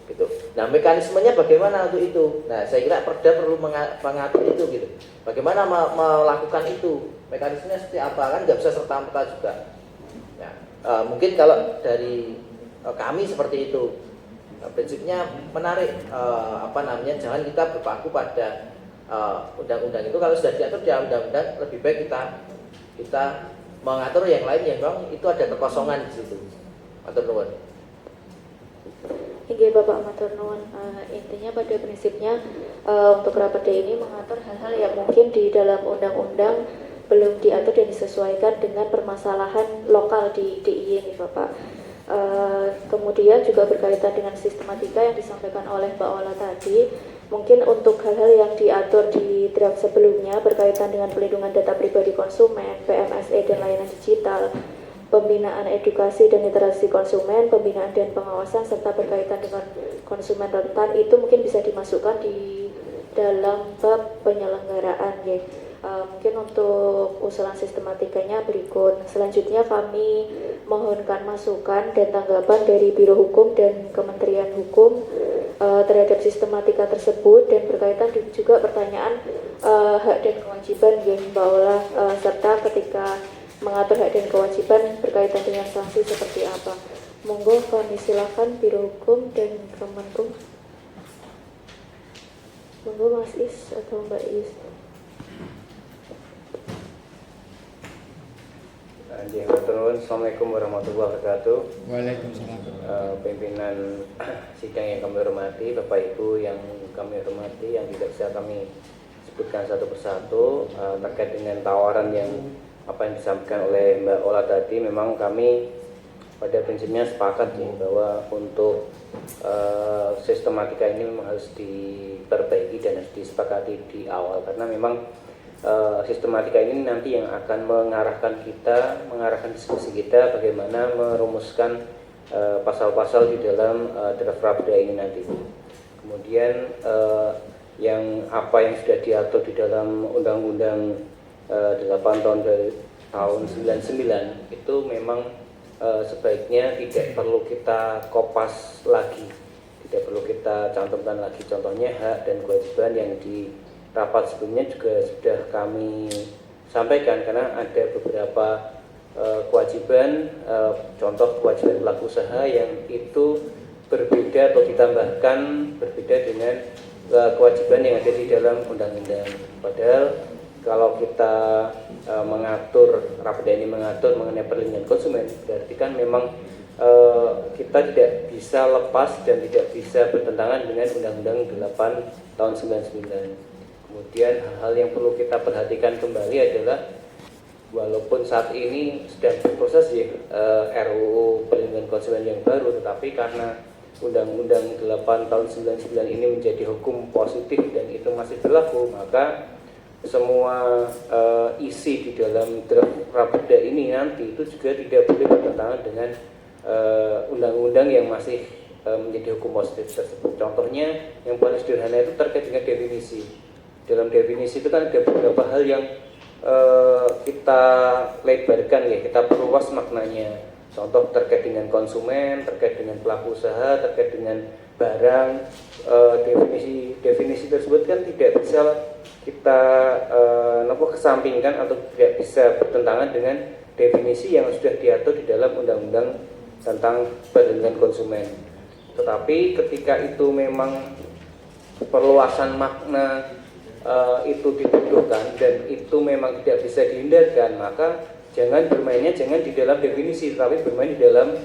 gitu. Nah, mekanismenya bagaimana untuk itu? Nah, saya kira perda perlu mengatur itu gitu. Bagaimana melakukan itu? Mekanismenya seperti apa? Kan nggak bisa serta-merta juga. Nah, mungkin kalau dari kami seperti itu. Nah, prinsipnya menarik jangan kita berpaku pada undang-undang itu. Kalau sudah diatur di undang-undang, lebih baik kita mengatur yang lain yang memang itu ada kekosongan di situ. Matur nuwun. Hingga Bapak matur nuwun. Intinya pada prinsipnya untuk Rapeda ini mengatur hal-hal yang mungkin di dalam undang-undang belum diatur dan disesuaikan dengan permasalahan lokal di DIY ini Bapak. Kemudian juga berkaitan dengan sistematika yang disampaikan oleh Mbak Ola tadi. Mungkin untuk hal-hal yang diatur di draft sebelumnya berkaitan dengan pelindungan data pribadi konsumen, PMSE dan layanan digital, pembinaan edukasi dan literasi konsumen, pembinaan dan pengawasan, serta berkaitan dengan konsumen rentan, itu mungkin bisa dimasukkan di dalam bab penyelenggaraan ya. Mungkin untuk usulan sistematikanya berikut. Selanjutnya kami mohonkan masukan dan tanggapan dari Biro Hukum dan Kementerian Hukum terhadap sistematika tersebut, dan berkaitan juga pertanyaan hak dan kewajiban ya Mbak Ola, serta ketika mengatur hak dan kewajiban berkaitan dengan sanksi seperti apa. Monggo kami silakan Biro Hukum dan Kemenkum. Monggo Mas Is atau Mbak Is. Assalamualaikum warahmatullahi wabarakatuh. Waalaikumsalam. Pimpinan sidang yang kami hormati, Bapak Ibu yang kami hormati, yang tidak bisa kami sebutkan satu persatu terkait dengan tawaran yang apa yang disampaikan oleh Mbak Ola tadi. Memang kami pada prinsipnya sepakat nih bahwa untuk sistematika ini memang harus diperbaiki dan harus disepakati di awal, karena memang sistematika ini nanti yang akan mengarahkan diskusi kita bagaimana merumuskan pasal-pasal di dalam draft Rapeda ini nanti. Kemudian yang sudah diatur di dalam Undang-Undang 8 tahun 99 itu memang sebaiknya tidak perlu kita kopas lagi, tidak perlu kita cantumkan lagi. Contohnya hak dan kewajiban yang di rapat sebelumnya juga sudah kami sampaikan, karena ada beberapa kewajiban, contoh kewajiban pelaku usaha yang itu berbeda atau ditambahkan berbeda dengan kewajiban yang ada di dalam undang-undang. Padahal kalau kita mengatur, Rapeda ini mengatur mengenai perlindungan konsumen, berarti kan memang kita tidak bisa lepas dan tidak bisa bertentangan dengan Undang-Undang 8 tahun 99. Kemudian hal-hal yang perlu kita perhatikan kembali adalah walaupun saat ini sedang berproses RUU Perlindungan Konsumen yang baru, tetapi karena Undang-Undang 8 tahun 99 ini menjadi hukum positif dan itu masih berlaku, maka semua isi di dalam draft Raperda ini nanti itu juga tidak boleh bertentangan dengan undang-undang yang masih menjadi hukum positif tersebut. Contohnya yang paling sederhana itu terkait dengan definisi. Dalam definisi itu kan ada beberapa hal yang kita lebarkan ya, kita perluas maknanya. Contoh terkait dengan konsumen, terkait dengan pelaku usaha, terkait dengan barang. Definisi tersebut kan tidak bisa kita kesampingkan atau tidak bisa bertentangan dengan definisi yang sudah diatur di dalam undang-undang tentang perlindungan konsumen. Tetapi ketika itu memang perluasan makna itu dibutuhkan dan itu memang tidak bisa dihindarkan, maka jangan bermainnya jangan di dalam definisi, tapi bermain di dalam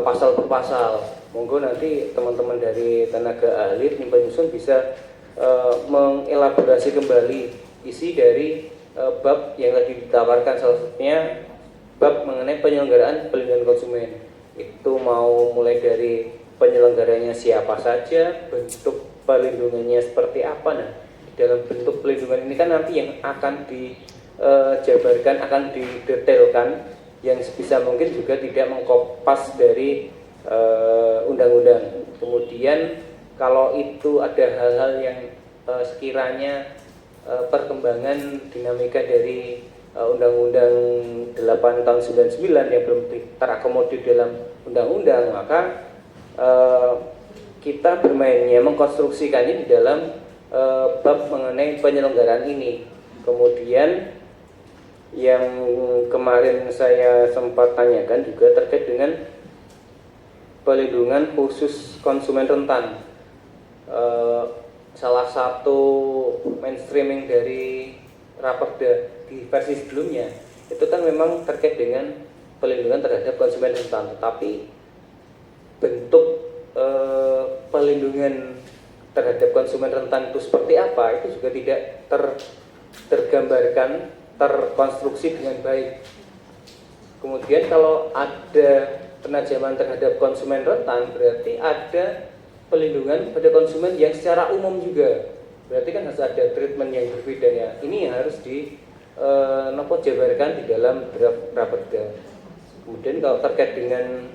pasal per pasal. Monggo nanti teman-teman dari tenaga ahli tim penyusun bisa mengelaborasi kembali isi dari bab yang tadi ditawarkan, salah satunya bab mengenai penyelenggaraan perlindungan konsumen. Itu mau mulai dari penyelenggaranya siapa saja, bentuk perlindungannya seperti apa. Nah, dalam bentuk perlindungan ini kan nanti yang akan dijabarkan, akan didetailkan, yang sebisa mungkin juga tidak mengkopas dari undang-undang. Kemudian kalau itu ada hal-hal yang sekiranya perkembangan dinamika dari Undang-Undang 8 tahun 99 yang belum terakomodir dalam undang-undang, maka kita bermainnya mengkonstruksikannya di dalam bab mengenai penyelenggaraan ini. Kemudian yang kemarin saya sempat tanyakan juga terkait dengan pelindungan khusus konsumen rentan. Salah satu mainstreaming dari Raperda di versi sebelumnya itu kan memang terkait dengan pelindungan terhadap konsumen rentan, tetapi bentuk pelindungan terhadap konsumen rentan itu seperti apa itu juga tidak tergambarkan, terkonstruksi dengan baik. Kemudian kalau ada penajaman terhadap konsumen rentan, berarti ada pelindungan pada konsumen yang secara umum juga. Berarti kan harus ada treatment yang berbeda ya. Ini yang harus dijabarkan di dalam draft Raperda. Kemudian kalau terkait dengan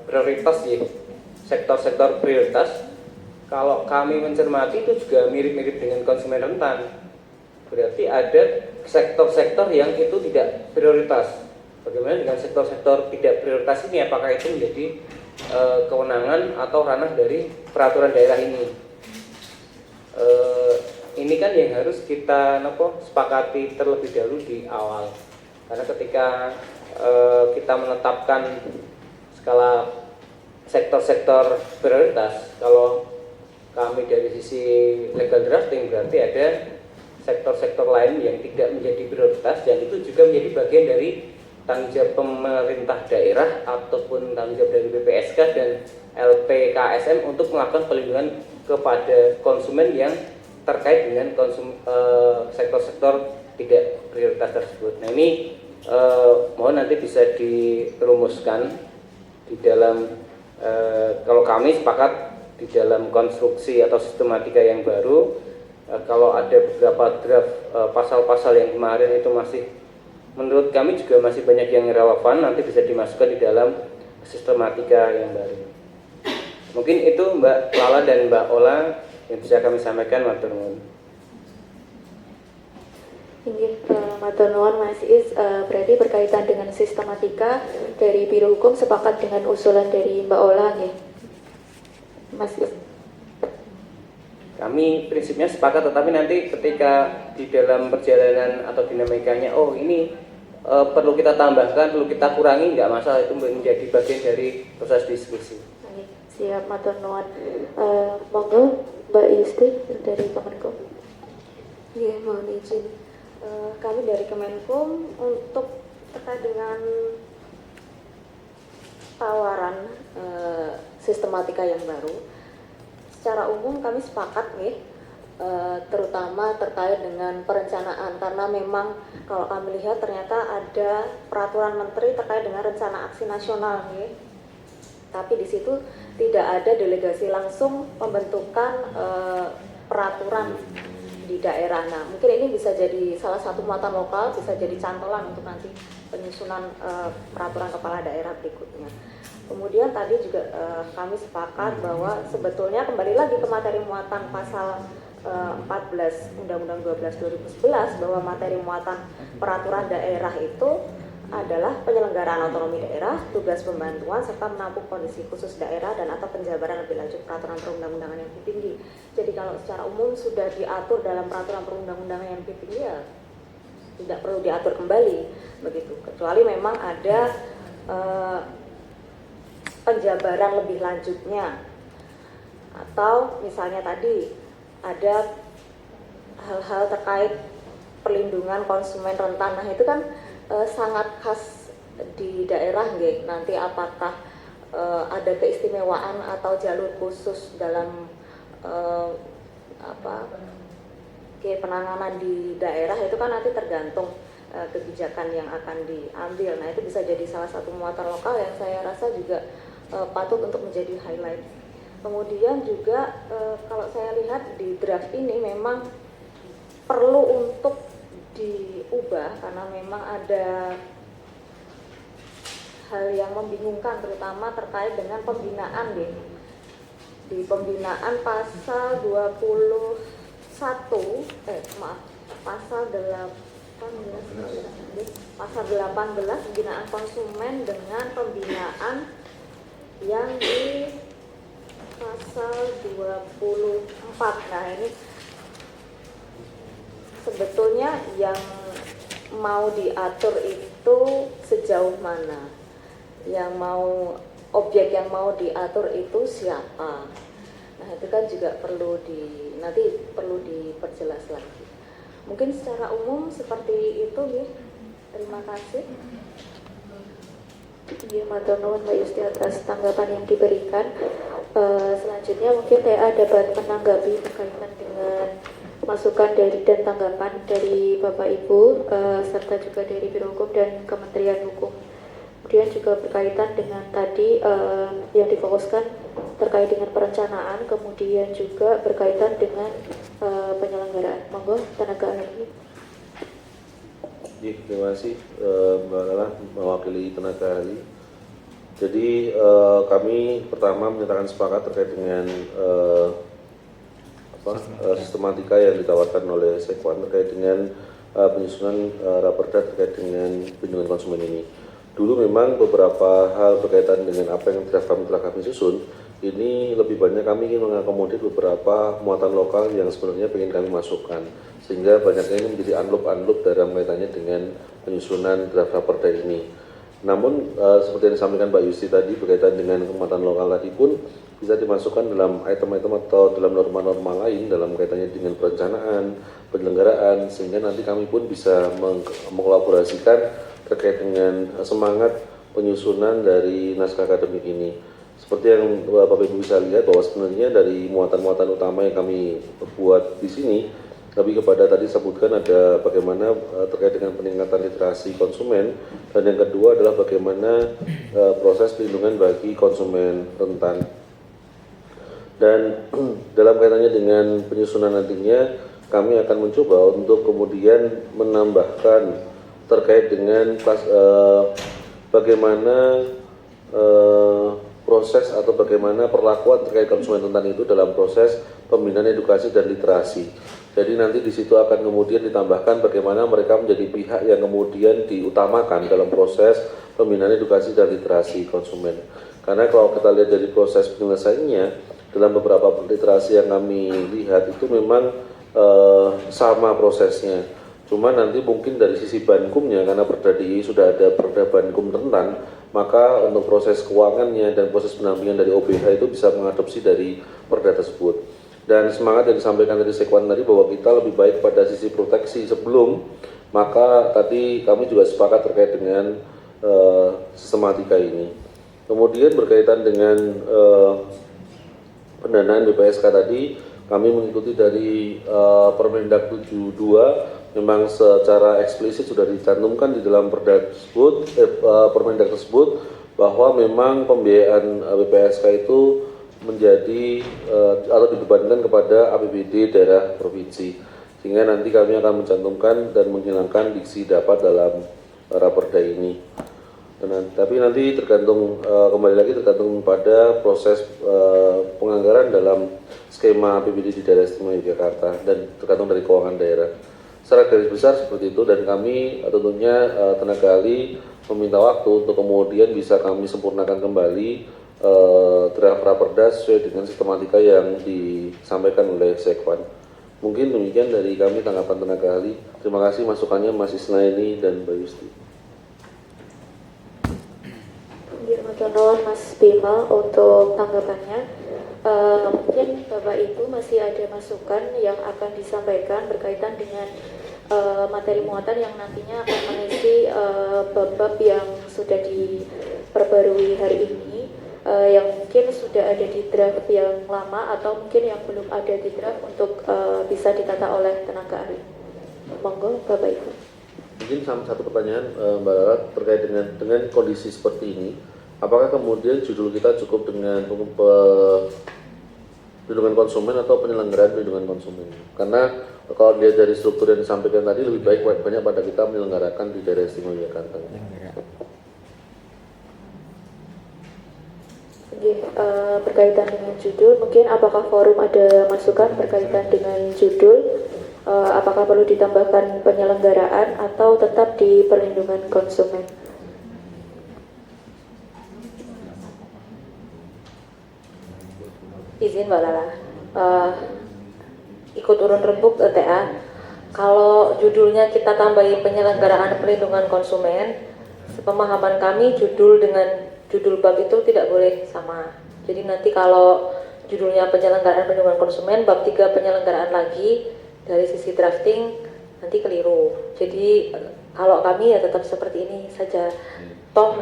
prioritas ya, sektor-sektor prioritas, kalau kami mencermati itu juga mirip-mirip dengan konsumen rentan. Berarti ada sektor-sektor yang itu tidak prioritas. Bagaimana dengan sektor-sektor tidak prioritas ini? Apakah itu menjadi kewenangan atau ranah dari peraturan daerah ini? Ini kan yang harus kita sepakati terlebih dahulu di awal. Karena ketika kita menetapkan skala sektor-sektor prioritas, kalau kami dari sisi legal drafting berarti ada sektor-sektor lain yang tidak menjadi prioritas, dan itu juga menjadi bagian dari tanggung jawab pemerintah daerah ataupun tanggung jawab dari BPSK dan LPKSM untuk melakukan perlindungan kepada konsumen yang terkait dengan sektor-sektor tidak prioritas tersebut. Nah ini mohon nanti bisa dirumuskan di dalam kalau kami sepakat di dalam konstruksi atau sistematika yang baru. Kalau ada beberapa draft pasal-pasal yang kemarin itu masih menurut kami juga masih banyak yang relevan, nanti bisa dimasukkan di dalam sistematika yang baru. Mungkin itu Mbak Lala dan Mbak Ola yang bisa kami sampaikan. Matur nuwun. Matur nuwun Mas Is, berarti berkaitan dengan sistematika dari Biro Hukum sepakat dengan usulan dari Mbak Ola ya, Mas Is? Kami prinsipnya sepakat, tetapi nanti ketika di dalam perjalanan atau dinamikanya, oh ini perlu kita tambahkan, perlu kita kurangi, nggak masalah, itu menjadi bagian dari proses diskusi. Siap, matur nuwun. Monggo Mbak Yusti dari Kemenkum. Iya, mohon izin. Kami dari Kemenkum untuk terkait dengan tawaran sistematika yang baru, secara umum kami sepakat nih, terutama terkait dengan perencanaan, karena memang kalau kami lihat ternyata ada peraturan menteri terkait dengan rencana aksi nasional nih, tapi di situ tidak ada delegasi langsung pembentukan peraturan di daerah. Nah, mungkin ini bisa jadi salah satu muatan lokal, bisa jadi cantolan untuk nanti penyusunan peraturan kepala daerah berikutnya. Kemudian tadi juga kami sepakat bahwa sebetulnya kembali lagi ke materi muatan pasal 14 Undang-Undang 12 2011 bahwa materi muatan peraturan daerah itu adalah penyelenggaraan otonomi daerah, tugas pembantuan, serta menampung kondisi khusus daerah dan atau penjabaran lebih lanjut peraturan perundang-undangan yang lebih tinggi. Jadi kalau secara umum sudah diatur dalam peraturan perundang-undangan yang lebih tinggi, ya tidak perlu diatur kembali begitu. Kecuali memang ada penjabaran lebih lanjutnya, atau misalnya tadi ada hal-hal terkait perlindungan konsumen rentan. Nah itu kan sangat khas di daerah nggih. Nanti apakah ada keistimewaan atau jalur khusus dalam penanganan di daerah, itu kan nanti tergantung kebijakan yang akan diambil. Nah itu bisa jadi salah satu muatan lokal yang saya rasa juga patut untuk menjadi highlight. Kemudian juga kalau saya lihat di draft ini memang perlu untuk diubah karena memang ada hal yang membingungkan, terutama terkait dengan pembinaan deh. Di pembinaan pasal 21 pasal 18 pembinaan konsumen dengan pembinaan yang di pasal 24. Nah ini sebetulnya yang mau diatur itu sejauh mana, yang mau objek yang mau diatur itu siapa. Nah itu kan juga nanti perlu diperjelas lagi. Mungkin secara umum seperti itu ya. Terima kasih. Ya, matur nuwun Mbak Yusti atas tanggapan yang diberikan. Selanjutnya mungkin TA dapat menanggapi berkaitan dengan masukan dan tanggapan dari Bapak Ibu serta juga dari Biro Hukum dan Kementerian Hukum. Kemudian juga berkaitan dengan tadi yang difokuskan terkait dengan perencanaan, kemudian juga berkaitan dengan penyelenggaraan. Monggo tenaga ahli. Terima kasih Mbak Lala mewakili tenaga ahli. Jadi kami pertama menyatakan sepakat terkait dengan sistematika yang ditawarkan oleh Sekwan terkait dengan penyusunan raperda terkait dengan perlindungan konsumen ini. Dulu memang beberapa hal berkaitan dengan apa yang telah kami susun, ini lebih banyak kami ingin mengakomodir beberapa muatan lokal yang sebenarnya ingin kami masukkan, sehingga banyaknya ini menjadi unlock dalam kaitannya dengan penyusunan draft raperda ini. Namun seperti yang disampaikan Mbak Yusti tadi berkaitan dengan muatan lokal tadi pun bisa dimasukkan dalam item-item atau dalam norma-norma lain dalam kaitannya dengan perencanaan, penyelenggaraan, sehingga nanti kami pun bisa mengkolaborasikan terkait dengan semangat penyusunan dari naskah akademik ini. Seperti yang Bapak Ibu bisa lihat bahwa sebenarnya dari muatan-muatan utama yang kami buat di sini, tapi kepada tadi sebutkan ada bagaimana terkait dengan peningkatan literasi konsumen, dan yang kedua adalah bagaimana proses perlindungan bagi konsumen rentan. Dan dalam kaitannya dengan penyusunan nantinya, kami akan mencoba untuk kemudian menambahkan terkait dengan bagaimana proses atau bagaimana perlakuan terkait konsumen rentan itu dalam proses pembinaan edukasi dan literasi. Jadi nanti di situ akan kemudian ditambahkan bagaimana mereka menjadi pihak yang kemudian diutamakan dalam proses pembinaan edukasi dan literasi konsumen. Karena kalau kita lihat dari proses penyelesaiannya, dalam beberapa literasi yang kami lihat itu memang sama prosesnya. Cuma nanti mungkin dari sisi bankumnya, karena Perda DI sudah ada Perda Bankum rentan, maka untuk proses keuangannya dan proses pendampingan dari OBH itu bisa mengadopsi dari Perda tersebut. Dan semangat yang disampaikan dari Sekwan tadi bahwa kita lebih baik pada sisi proteksi sebelum Maka tadi kami juga sepakat terkait dengan sistematika ini. Kemudian berkaitan dengan pendanaan BPSK tadi, kami mengikuti dari Permendag 72, memang secara eksplisit sudah dicantumkan di dalam Permendag tersebut bahwa memang pembiayaan BPSK itu menjadi atau dibebankan kepada APBD daerah provinsi, sehingga nanti kami akan mencantumkan dan menghilangkan diksi dapat dalam raperda ini. Tapi nanti tergantung kembali lagi tergantung pada proses penganggaran dalam skema APBD di daerah istimewa Yogyakarta dan tergantung dari keuangan daerah. Secara garis besar seperti itu, dan kami tentunya tenaga ahli meminta waktu untuk kemudian bisa kami sempurnakan kembali draft raperda sesuai dengan sistematika yang disampaikan oleh Sekwan. Mungkin demikian dari kami tanggapan tenaga ahli. Terima kasih masukannya Mas Isnaini dan Mbak Yusti. Mas Bima untuk tanggapannya. Mungkin Bapak Ibu masih ada masukan yang akan disampaikan berkaitan dengan materi muatan yang nantinya akan mengisi bab-bab yang sudah diperbarui hari ini, yang mungkin sudah ada di draft yang lama atau mungkin yang belum ada di draft untuk bisa ditata oleh tenaga ahli. Monggo Bapak Ibu. Mungkin satu pertanyaan Mbak Lala terkait dengan kondisi seperti ini. Apakah kemudian judul kita cukup dengan perlindungan konsumen atau penyelenggaraan perlindungan konsumen? Karena kalau dilihat dari struktur yang disampaikan tadi, lebih baik banyak pada kita menyelenggarakan di daerah istimewa Yogyakarta. Berkaitan dengan judul, mungkin apakah forum ada masukan berkaitan dengan judul? Apakah perlu ditambahkan penyelenggaraan atau tetap di perlindungan konsumen? Izin Mbak Lala, ikut urun rembuk TA. Kalau judulnya kita tambahi penyelenggaraan perlindungan konsumen, sepemahaman kami judul dengan judul bab itu tidak boleh sama. Jadi nanti kalau judulnya penyelenggaraan perlindungan konsumen, bab 3 penyelenggaraan lagi, dari sisi drafting nanti keliru. Jadi kalau kami ya tetap seperti ini saja. Toh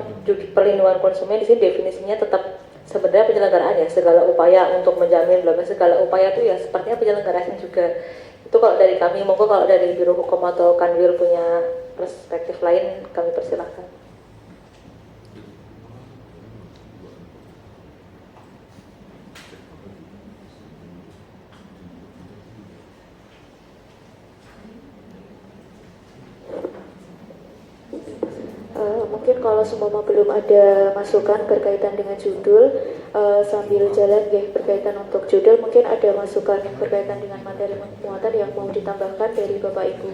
perlindungan konsumen di sini definisinya tetap sebenarnya penyelenggaraan ya, segala upaya untuk menjamin segala upaya itu ya sepertinya penyelenggaraan juga. Itu kalau dari kami. Monggo kalau dari Biro Hukum atau Kanwil punya perspektif lain, kami persilahkan. Mungkin kalau semua belum ada masukan berkaitan dengan judul, sambil jalan ya berkaitan untuk judul, mungkin ada masukan berkaitan dengan materi muatan yang mau ditambahkan dari Bapak Ibu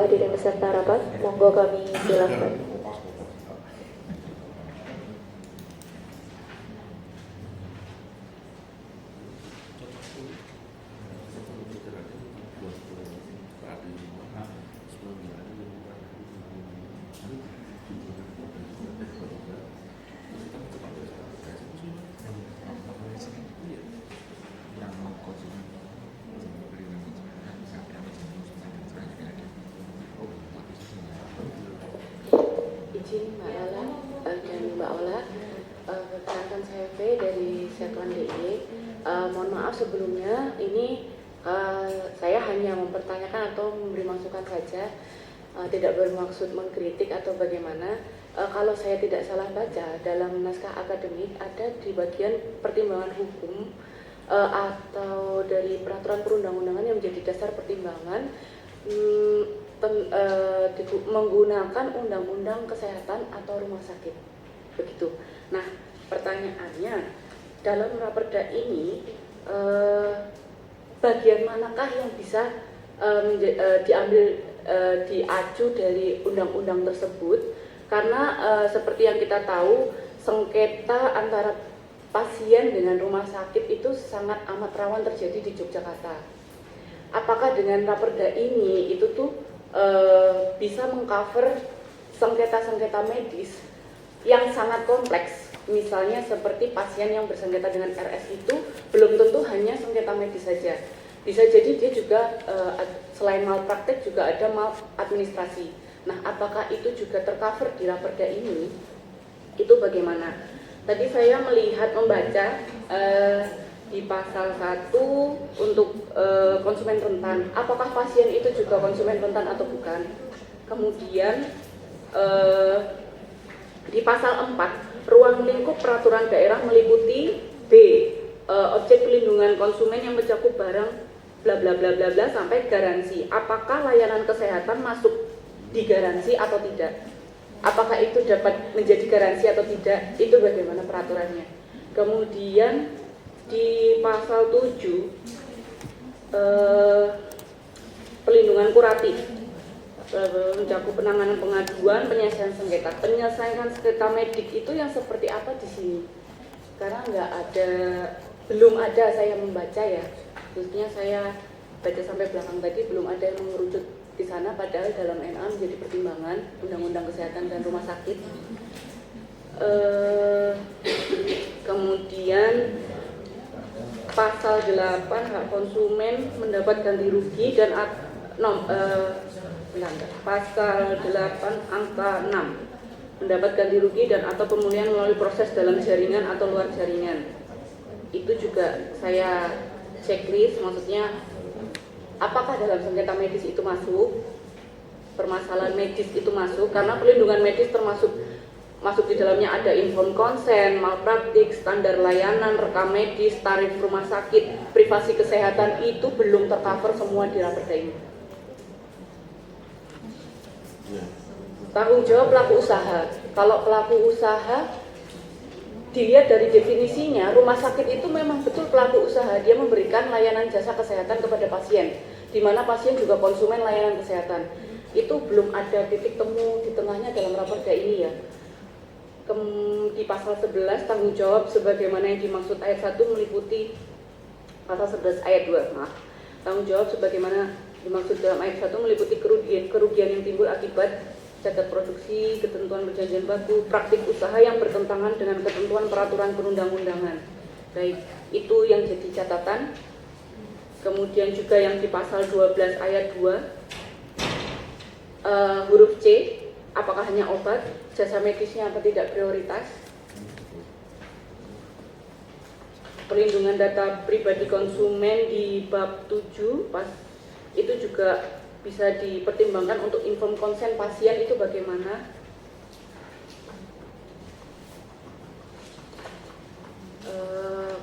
hadirin peserta rapat. Monggo kami silakan. Izin Mbak Lala dan Mbak Ola, perkenalkan saya V dari Sekwan DIY. Mohon maaf sebelumnya, ini saya hanya mempertanyakan atau memberi masukan saja, tidak bermaksud mengkritik atau bagaimana. Kalau saya tidak salah baca dalam naskah akademik ada di bagian pertimbangan hukum atau dari peraturan perundang-undangan yang menjadi dasar pertimbangan menggunakan undang-undang kesehatan atau rumah sakit, begitu. Nah, pertanyaannya dalam raperda ini bagian manakah yang bisa diacu dari undang-undang tersebut? Karena seperti yang kita tahu, sengketa antara pasien dengan rumah sakit itu sangat amat rawan terjadi di Yogyakarta. Apakah dengan raperda ini itu tuh bisa mengcover sengketa-sengketa medis yang sangat kompleks, misalnya seperti pasien yang bersengketa dengan RS itu belum tentu hanya sengketa medis saja, Bisa jadi dia juga selain malpraktek juga ada maladministrasi. Nah, apakah itu juga tercover di Raperda ini? Itu bagaimana? Tadi saya membaca di pasal 1 untuk konsumen rentan. Apakah pasien itu juga konsumen rentan atau bukan? Kemudian di pasal 4, ruang lingkup peraturan daerah meliputi B, objek pelindungan konsumen yang mencakup barang bla bla bla bla bla sampai garansi. Apakah layanan kesehatan masuk di garansi atau tidak? Apakah itu dapat menjadi garansi atau tidak? Itu bagaimana peraturannya? Kemudian di pasal 7 pelindungan kuratif mencakup penanganan pengaduan, penyelesaian sengketa. Penyelesaian sengketa medik itu yang seperti apa di sini? Karena belum ada saya membaca ya. Khususnya saya baca sampai belakang tadi belum ada yang mengerucut di sana, padahal dalam NA menjadi pertimbangan Undang-Undang Kesehatan dan Rumah Sakit. Kemudian pasal 8 hak konsumen mendapat ganti rugi dan pasal 8 angka 6 mendapat ganti rugi dan atau pemulihan melalui proses dalam jaringan atau luar jaringan. Itu juga saya checklist, maksudnya apakah dalam sengketa medis itu masuk, permasalahan medis itu masuk, karena pelindungan medis masuk di dalamnya ada informed consent, malpraktik, standar layanan, rekam medis, tarif rumah sakit, privasi kesehatan, itu belum tercover semua di Raperda ini. Tanggung jawab pelaku usaha. Kalau pelaku usaha dilihat dari definisinya, rumah sakit itu memang betul pelaku usaha, dia memberikan layanan jasa kesehatan kepada pasien, di mana pasien juga konsumen layanan kesehatan. Itu belum ada titik temu di tengahnya dalam Raperda ini ya. Di pasal 11 tanggung jawab sebagaimana yang dimaksud ayat 1 meliputi pasal 11 ayat 2. Tanggung jawab sebagaimana dimaksud dalam ayat 1 meliputi kerugian yang timbul akibat cacat produksi, ketentuan perjanjian baku, praktik usaha yang bertentangan dengan ketentuan peraturan perundang-undangan. Baik, itu yang jadi catatan. Kemudian juga yang di pasal 12 ayat 2 huruf C, apakah hanya obat, jasa medisnya apa tidak prioritas. Perlindungan data pribadi konsumen di bab 7 itu juga bisa dipertimbangkan untuk inform konsen pasien itu bagaimana.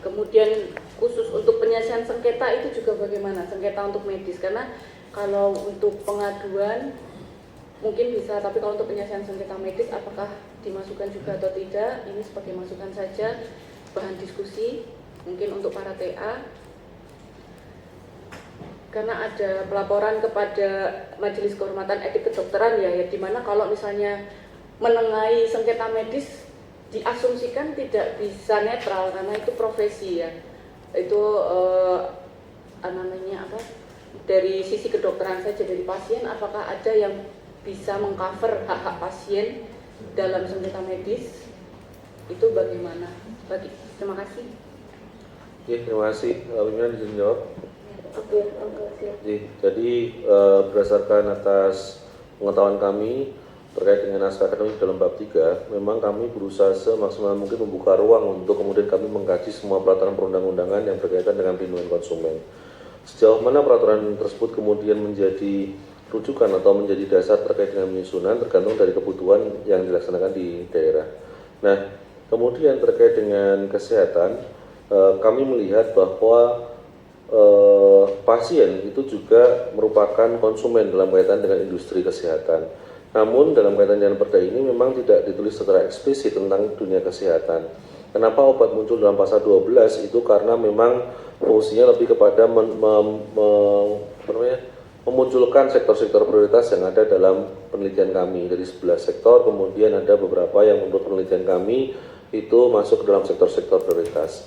Kemudian khusus untuk penyelesaian sengketa itu juga bagaimana, sengketa untuk medis, karena kalau untuk pengaduan mungkin bisa, tapi kalau untuk penyelesaian sengketa medis apakah dimasukkan juga atau tidak, ini sebagai masukan saja, bahan diskusi mungkin untuk para TA. Karena ada pelaporan kepada Majelis Kehormatan Etik Kedokteran ya dimana kalau misalnya menengahi sengketa medis diasumsikan tidak bisa netral karena itu profesi ya, itu dari sisi kedokteran saja, dari pasien apakah ada yang bisa mengcover hak-hak pasien dalam sengketa medis, itu bagaimana? Terima kasih. Ya, terima kasih. Pimpinan izin jawab. Jadi berdasarkan atas pengetahuan kami terkait dengan naskah akademik dalam bab 3, memang kami berusaha semaksimal mungkin membuka ruang untuk kemudian kami mengkaji semua peraturan perundang-undangan yang berkaitan dengan perlindungan konsumen. Sejauh mana peraturan tersebut kemudian menjadi rujukan atau menjadi dasar terkait dengan penyusunan tergantung dari kebutuhan yang dilaksanakan di daerah. Nah, kemudian terkait dengan kesehatan, kami melihat bahwa pasien itu juga merupakan konsumen dalam kaitan dengan industri kesehatan. Namun dalam kaitan dengan perda ini memang tidak ditulis secara eksplisit tentang dunia kesehatan. Kenapa obat muncul dalam pasal 12 itu karena memang fungsinya lebih kepada memunculkan sektor-sektor prioritas yang ada dalam penelitian kami. Dari 11 sektor, kemudian ada beberapa yang menurut penelitian kami itu masuk ke dalam sektor-sektor prioritas.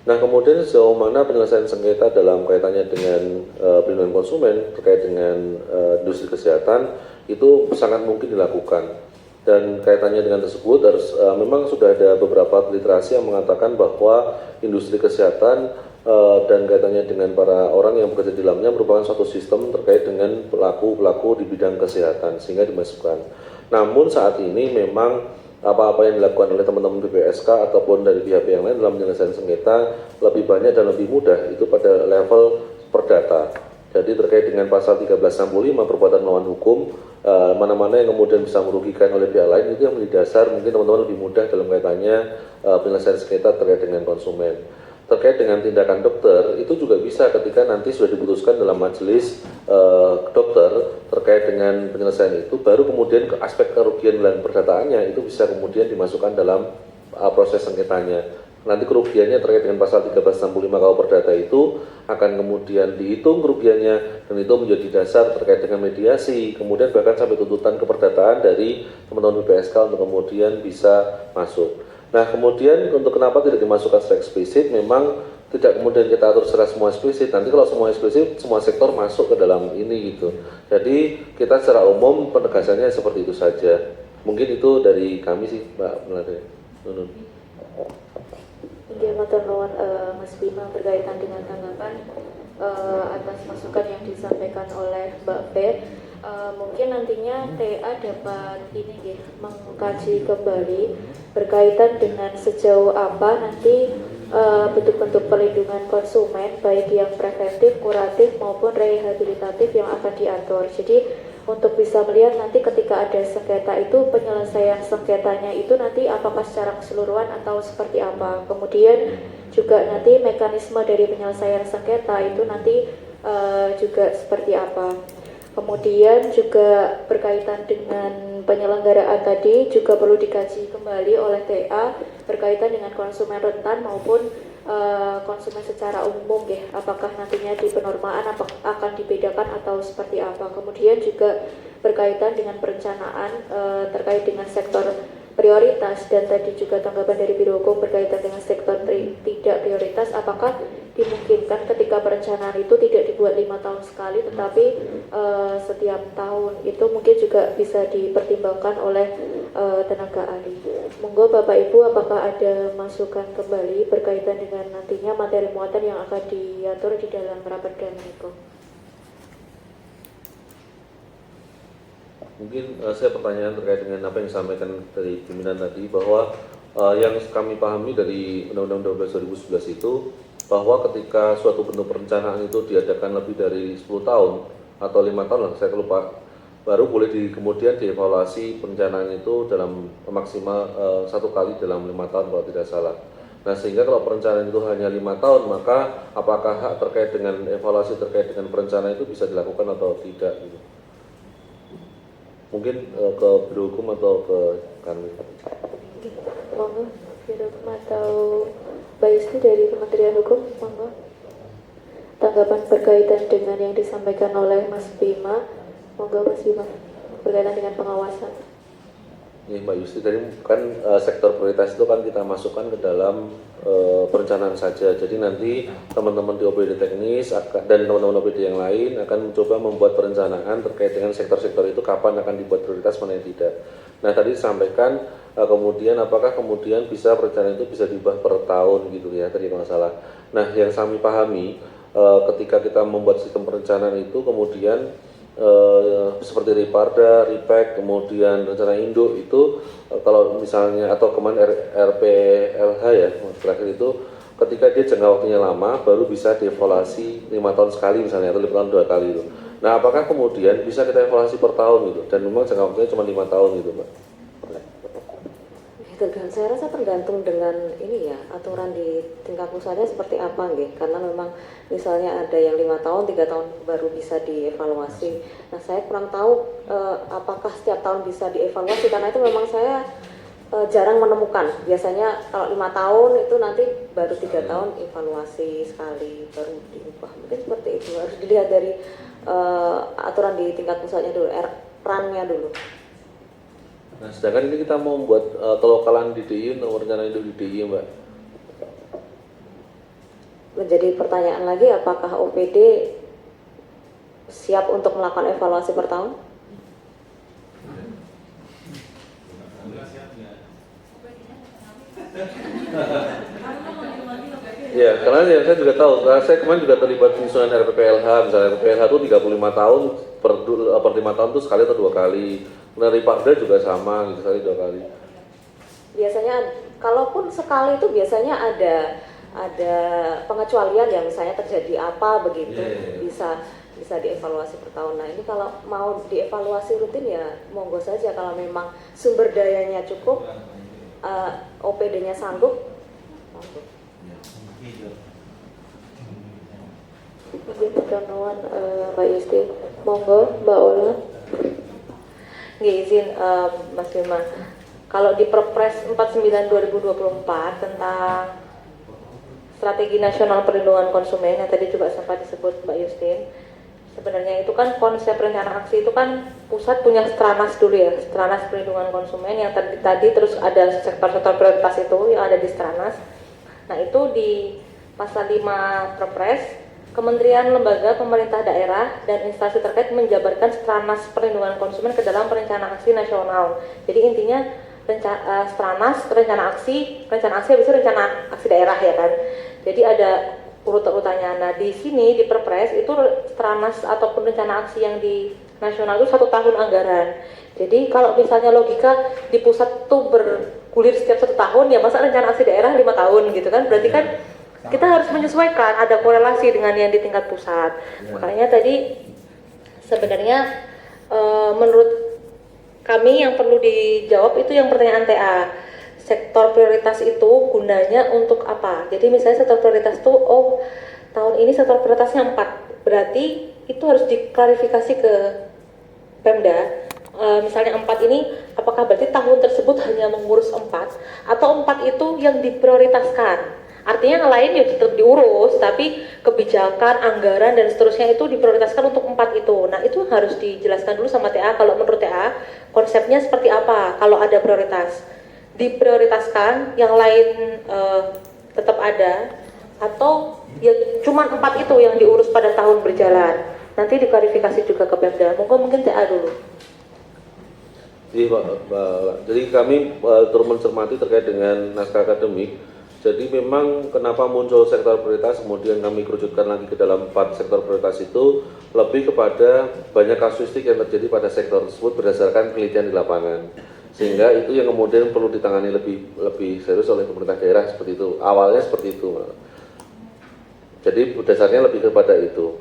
Nah, kemudian sejauh mana penyelesaian sengketa dalam kaitannya dengan perlindungan konsumen terkait dengan industri kesehatan itu sangat mungkin dilakukan. Dan kaitannya dengan tersebut harus memang sudah ada beberapa literasi yang mengatakan bahwa industri kesehatan dan kaitannya dengan para orang yang bekerja di dalamnya merupakan suatu sistem terkait dengan pelaku-pelaku di bidang kesehatan sehingga dimasukkan. Namun saat ini memang apa-apa yang dilakukan oleh teman-teman BPSK ataupun dari pihak yang lain dalam penyelesaian sengketa lebih banyak dan lebih mudah itu pada level perdata. Jadi terkait dengan pasal 1365 perbuatan melawan hukum, mana-mana yang kemudian bisa merugikan oleh pihak lain itu yang menjadi dasar mungkin teman-teman lebih mudah dalam kaitannya penyelesaian sengketa terkait dengan konsumen. Terkait dengan tindakan dokter itu juga bisa ketika nanti sudah diputuskan dalam majelis dokter terkait dengan penyelesaian itu, baru kemudian ke aspek kerugian dan perdataannya itu bisa kemudian dimasukkan dalam proses sengketanya. Nanti kerugiannya terkait dengan pasal 1365 KUH Perdata itu akan kemudian dihitung kerugiannya dan itu menjadi dasar terkait dengan mediasi, kemudian bahkan sampai tuntutan keperdataan dari teman-teman BPSK untuk kemudian bisa masuk. Nah kemudian untuk kenapa tidak dimasukkan secara eksplisit, memang tidak kemudian kita atur secara semua eksplisit. Nanti kalau semua eksplisit, semua sektor masuk ke dalam ini gitu. Jadi kita secara umum penegasannya seperti itu saja. Mungkin itu dari kami sih Mbak Melade. Iya, matur nuwun Mas Bima berkaitan dengan tanggapan atas masukan yang disampaikan oleh Mbak P. Mungkin nantinya TA dapat ini mengkaji kembali berkaitan dengan sejauh apa nanti bentuk-bentuk perlindungan konsumen baik yang preventif, kuratif maupun rehabilitatif yang akan diatur. Jadi untuk bisa melihat nanti ketika ada sengketa itu penyelesaian sengketanya itu nanti apakah secara keseluruhan atau seperti apa. Kemudian juga nanti mekanisme dari penyelesaian sengketa itu nanti juga seperti apa. Kemudian juga berkaitan dengan penyelenggaraan tadi juga perlu dikaji kembali oleh TA berkaitan dengan konsumen rentan maupun konsumen secara umum ya, apakah nantinya di penormaan akan dibedakan atau seperti apa. Kemudian juga berkaitan dengan perencanaan terkait dengan sektor prioritas dan tadi juga tanggapan dari Biro Hukum berkaitan dengan sektor tidak prioritas, apakah dimungkinkan ketika perencanaan itu tidak dibuat 5 tahun sekali tetapi setiap tahun, itu mungkin juga bisa dipertimbangkan oleh tenaga ahli. Monggo Bapak Ibu, apakah ada masukan kembali berkaitan dengan nantinya materi muatan yang akan diatur di dalam rapat dana itu? Mungkin saya pertanyaan terkait dengan apa yang disampaikan dari pimpinan tadi, bahwa yang kami pahami dari Undang-Undang 12 2011 itu bahwa ketika suatu bentuk perencanaan itu diadakan lebih dari 10 tahun atau 5 tahun lah, saya lupa, baru boleh kemudian dievaluasi perencanaan itu dalam maksimal 1 kali dalam 5 tahun kalau tidak salah. Nah sehingga kalau perencanaan itu hanya 5 tahun, maka apakah hak terkait dengan evaluasi terkait dengan perencanaan itu bisa dilakukan atau tidak gitu. Mungkin ke Biro Hukum atau ke kami. Monggo Biro Hukum atau Mbak Isti dari Kementerian Hukum, monggo. Tanggapan berkaitan dengan yang disampaikan oleh Mas Bima, monggo Mas Bima, berkaitan dengan pengawasan. Ini Mbak Yusti, tadi kan sektor prioritas itu kan kita masukkan ke dalam perencanaan saja. Jadi nanti teman-teman di OPD teknis dan teman-teman OPD yang lain akan mencoba membuat perencanaan terkait dengan sektor-sektor itu kapan akan dibuat prioritas, mana yang tidak. Nah tadi disampaikan kemudian apakah kemudian bisa perencanaan itu bisa diubah per tahun gitu ya, tadi kalau salah. Nah yang kami pahami ketika kita membuat sistem perencanaan itu kemudian seperti Riparda, Ripek, kemudian rencana induk itu kalau misalnya atau kemarin RPLH ya terakhir itu ketika dia jangka waktunya lama baru bisa dievaluasi 5 tahun sekali misalnya atau 5 tahun 2 kali itu. Nah apakah kemudian bisa kita evaluasi per tahun gitu dan memang jangka waktunya cuma 5 tahun gitu Mbak? Saya rasa tergantung dengan ini ya, aturan di tingkat pusatnya seperti apa nggih. Karena memang misalnya ada yang 5 tahun, 3 tahun baru bisa dievaluasi. Nah, saya kurang tahu apakah setiap tahun bisa dievaluasi karena itu memang saya jarang menemukan. Biasanya kalau 5 tahun itu nanti baru 3 tahun evaluasi sekali baru diubah. Mungkin seperti itu, harus dilihat dari aturan di tingkat pusatnya dulu, RAN-nya dulu. Nah, sedangkan ini kita mau membuat kelokalan di DIY, rencana induk di DIY, Mbak. Menjadi pertanyaan lagi, apakah OPD siap untuk melakukan evaluasi per tahun? Ya, karena yang saya juga tahu, karena saya kemarin juga terlibat penyusunan RPPLH, misalnya RPPLH itu 35 tahun, per 5 tahun itu sekali atau 2 kali. Dari Parda juga sama, gitu, sekali 2 kali. Biasanya, kalaupun sekali itu biasanya ada pengecualian yang misalnya terjadi apa begitu, bisa dievaluasi per tahun. Nah ini kalau mau dievaluasi rutin ya monggo saja, kalau memang sumber dayanya cukup, OPD-nya sanggup. Izin perkenalan Mbak Yusti, monggo Mbak Ola. Nggih, izin Mas Bima. Kalau di Perpres 49 2024 tentang Strategi Nasional Perlindungan Konsumen yang tadi juga sempat disebut Mbak Yustin, sebenarnya itu kan konsep rencana aksi itu kan pusat punya Stranas dulu ya, Stranas Perlindungan Konsumen yang tadi terus ada sektor-sektor prioritas itu yang ada di Stranas. Nah itu di pasal 5 Perpres, Kementerian, lembaga, pemerintah daerah, dan instansi terkait menjabarkan Stranas Perlindungan Konsumen ke dalam perencanaan aksi nasional. Jadi intinya Stranas, rencana aksi habis itu rencana aksi daerah ya kan. Jadi ada urut-urutannya. Nah di sini di Perpres itu Stranas ataupun rencana aksi yang di nasional itu 1 tahun anggaran. Jadi kalau misalnya logika di pusat tuh bergulir setiap 1 tahun, ya masa rencana aksi daerah 5 tahun gitu kan? Berarti kan kita harus menyesuaikan, ada korelasi dengan yang di tingkat pusat. Makanya tadi sebenarnya menurut kami yang perlu dijawab itu yang pertanyaan TA. Sektor prioritas itu gunanya untuk apa? Jadi misalnya sektor prioritas itu, tahun ini sektor prioritasnya 4. Berarti itu harus diklarifikasi ke Pemda. Misalnya 4 ini, apakah berarti tahun tersebut hanya mengurus 4? Atau 4 itu yang diprioritaskan? Artinya yang lain ya tetap diurus, tapi kebijakan, anggaran, dan seterusnya itu diprioritaskan untuk 4 itu. Nah itu harus dijelaskan dulu sama TA, kalau menurut TA, konsepnya seperti apa kalau ada prioritas. Diprioritaskan, yang lain tetap ada, atau ya cuma 4 itu yang diurus pada tahun berjalan. Nanti diklarifikasi juga ke Pemda, mungkin TA dulu. Jadi kami turut mencermati terkait dengan naskah akademik. Jadi memang kenapa muncul sektor prioritas, kemudian kami kerucutkan lagi ke dalam 4 sektor prioritas itu lebih kepada banyak kasuistik yang terjadi pada sektor tersebut berdasarkan penelitian di lapangan. Sehingga itu yang kemudian perlu ditangani lebih serius oleh pemerintah daerah seperti itu. Awalnya seperti itu. Jadi dasarnya lebih kepada itu.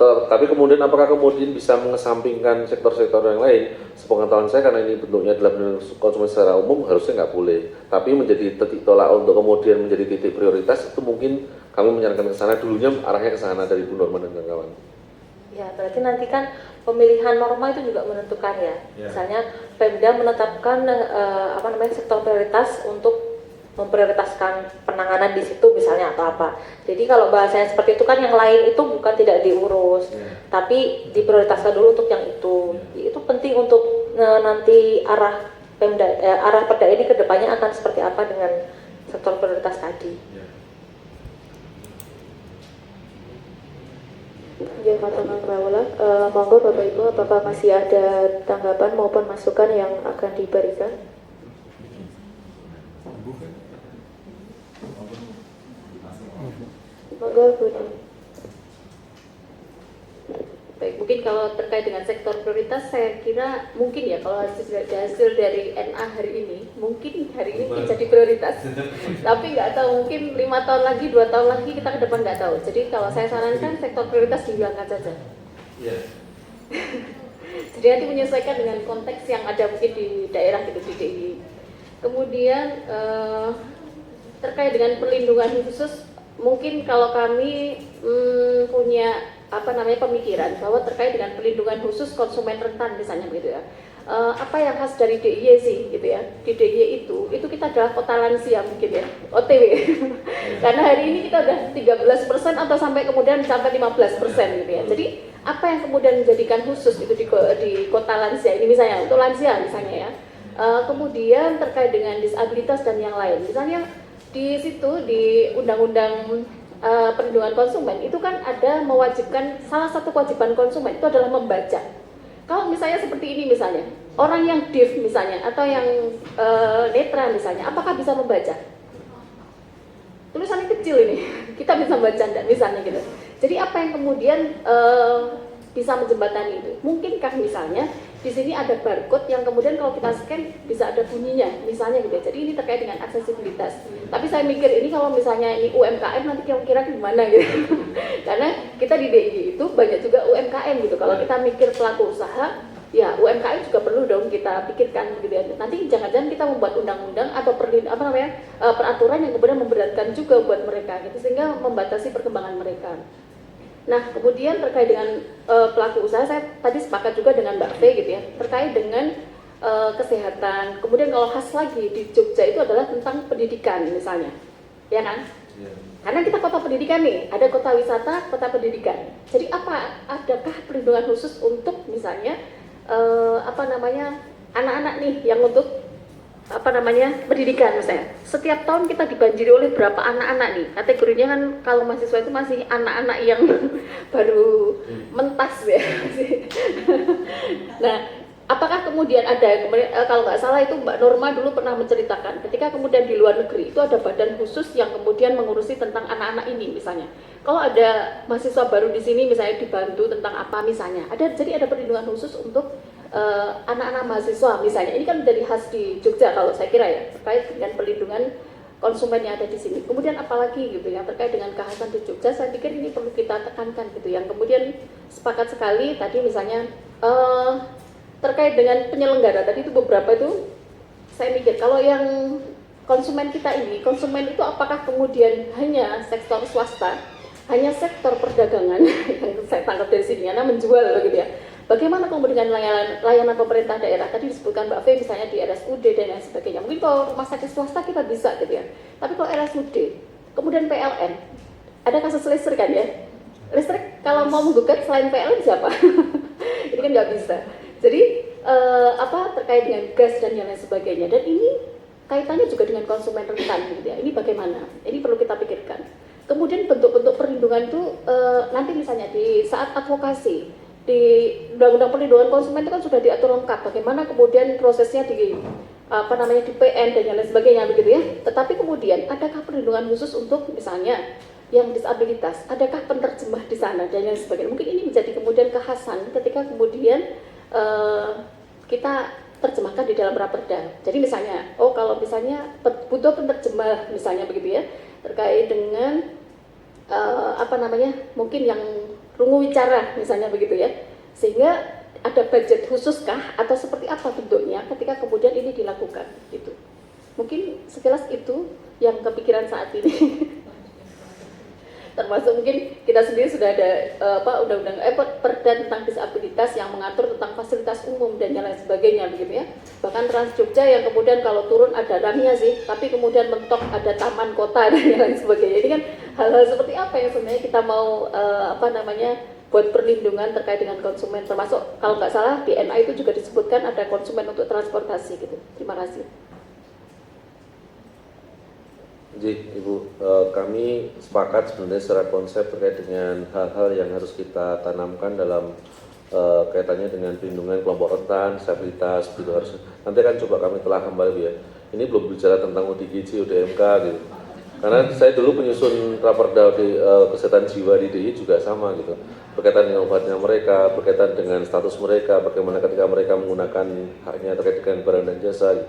Tapi kemudian apakah kemudian bisa mengesampingkan sektor-sektor yang lain? Sepengetahuan saya, karena ini bentuknya adalah konsumen secara umum, harusnya nggak boleh. Tapi menjadi titik tolak untuk kemudian menjadi titik prioritas, itu mungkin kami menyarankan ke sana, dulunya arahnya ke sana dari Bu Norma dan kawan-kawan. Ya, berarti nanti kan pemilihan norma itu juga menentukan ya. Misalnya Pemda menetapkan sektor prioritas untuk memprioritaskan penanganan di situ misalnya atau apa. Jadi kalau bahasanya seperti itu kan yang lain itu bukan tidak diurus, tapi diprioritaskan dulu untuk yang itu. Itu penting untuk nanti arah Pemda, arah Perda ini ke depannya akan seperti apa dengan sektor prioritas tadi. Ya, Mbak Ola, monggo Bapak Ibu, apakah masih ada tanggapan maupun masukan yang akan diberikan? Monggo Bu. Baik, mungkin kalau terkait dengan sektor prioritas, saya kira mungkin ya kalau hasil dari NA hari ini, mungkin hari ini menjadi prioritas. Tapi nggak tahu, mungkin 5 tahun lagi, 2 tahun lagi kita ke depan nggak tahu. Jadi kalau saya sarankan sektor prioritas dihilangkan saja. Jadi nanti menyesuaikan dengan konteks yang ada mungkin di daerah gitu, di DIY. Kemudian terkait dengan perlindungan khusus, mungkin kalau kami punya pemikiran bahwa terkait dengan perlindungan khusus konsumen rentan misalnya begitu ya. Apa yang khas dari DIY sih gitu ya. Di DIY itu kita adalah kota lansia mungkin ya, OTW. Karena hari ini kita udah 13% atau sampai kemudian sampai 15% gitu ya. Jadi apa yang kemudian menjadikan khusus itu di kota lansia ini misalnya untuk lansia misalnya ya. Kemudian terkait dengan disabilitas dan yang lain. Misalnya di situ di Undang-Undang Perlindungan Konsumen itu kan ada mewajibkan, salah satu kewajiban konsumen itu adalah membaca. Kalau misalnya seperti ini misalnya, orang yang deaf misalnya atau yang netra misalnya, apakah bisa membaca? Tulisannya kecil ini. kita bisa bercanda misalnya gitu. Jadi apa yang kemudian bisa menjembatani itu? Mungkinkah misalnya di sini ada barcode yang kemudian kalau kita scan bisa ada bunyinya misalnya gitu ya. Jadi ini terkait dengan aksesibilitas. Tapi saya mikir ini kalau misalnya ini UMKM nanti kira-kira gimana gitu. Karena kita di DIY itu banyak juga UMKM gitu. Kalau kita mikir pelaku usaha, ya UMKM juga perlu dong kita pikirkan gitu ya. Nanti jangan-jangan kita membuat undang-undang atau peraturan yang kemudian memberatkan juga buat mereka gitu sehingga membatasi perkembangan mereka. Nah, kemudian terkait dengan pelaku usaha, saya tadi sepakat juga dengan Mbak V gitu ya, terkait dengan kesehatan. Kemudian kalau khas lagi di Jogja itu adalah tentang pendidikan misalnya, ya kan? Karena kita kota pendidikan nih, ada kota wisata, kota pendidikan. Jadi adakah perlindungan khusus untuk misalnya anak-anak nih yang untuk pendidikan misalnya. Setiap tahun kita dibanjiri oleh berapa anak-anak nih. Kategorinya kan kalau mahasiswa itu masih anak-anak yang baru mentas ya. Nah, apakah kemudian ada kalau nggak salah itu Mbak Norma dulu pernah menceritakan ketika kemudian di luar negeri itu ada badan khusus yang kemudian mengurusi tentang anak-anak ini misalnya. Kalau ada mahasiswa baru di sini misalnya dibantu tentang apa misalnya. Jadi ada perlindungan khusus untuk anak-anak mahasiswa misalnya. Ini kan menjadi khas di Jogja kalau saya kira ya, terkait dengan perlindungan konsumen yang ada di sini. Kemudian apalagi gitu yang terkait dengan kekhasan di Jogja, saya pikir ini perlu kita tekankan gitu. Yang kemudian sepakat sekali tadi misalnya terkait dengan penyelenggara tadi itu beberapa itu saya mikir kalau yang konsumen kita ini, konsumen itu apakah kemudian hanya sektor swasta, hanya sektor perdagangan yang saya tangkap dari sini karena menjual begitu ya. Bagaimana kemudian layanan pemerintah daerah, tadi disebutkan Mbak V misalnya di RSUD dan lain sebagainya. Mungkin kalau rumah sakit swasta kita bisa gitu ya. Tapi kalau RSUD, kemudian PLN, ada kasus listrik kan ya. Listrik kalau mau menggugat selain PLN siapa? Ini kan nggak bisa. Jadi terkait dengan gas dan lain sebagainya. Dan ini kaitannya juga dengan konsumen rentan gitu ya. Ini bagaimana? Ini perlu kita pikirkan. Kemudian bentuk-bentuk perlindungan itu nanti misalnya di saat advokasi di Undang-Undang Perlindungan Konsumen itu kan sudah diatur lengkap bagaimana kemudian prosesnya di di PN dan lain sebagainya begitu ya. Tetapi kemudian adakah perlindungan khusus untuk misalnya yang disabilitas, adakah penerjemah di sana dan lain sebagainya. Mungkin ini menjadi kemudian kekhasan ketika kemudian kita terjemahkan di dalam raperda. Jadi misalnya, kalau misalnya butuh penerjemah misalnya begitu ya, terkait dengan mungkin yang rungu wicara misalnya begitu ya, sehingga ada budget khususkah atau seperti apa bentuknya ketika kemudian ini dilakukan gitu. Mungkin sekilas itu yang kepikiran saat ini. Termasuk mungkin kita sendiri sudah ada undang-undang perda tentang disabilitas yang mengatur tentang fasilitas umum dan lain sebagainya begitu ya. Bahkan Trans Jogja yang kemudian kalau turun ada ramnya sih, tapi kemudian mentok ada taman kota dan lain sebagainya. Ini kan hal-hal seperti apa yang sebenarnya kita mau buat perlindungan terkait dengan konsumen, termasuk kalau nggak salah di NA itu juga disebutkan ada konsumen untuk transportasi gitu. Terima kasih. Jadi Ibu, kami sepakat sebenarnya secara konsep terkait dengan hal-hal yang harus kita tanamkan dalam kaitannya dengan perlindungan kelompok rentan, disabilitas, begitu harus. Nanti kan coba kami telah kembali ya. Ini belum bicara tentang ODGJ, ODMK gitu. Karena saya dulu penyusun raperda kesehatan jiwa di DIY juga sama gitu. Berkaitan dengan obatnya mereka, berkaitan dengan status mereka, bagaimana ketika mereka menggunakan haknya terkait dengan barang dan jasa. Gitu.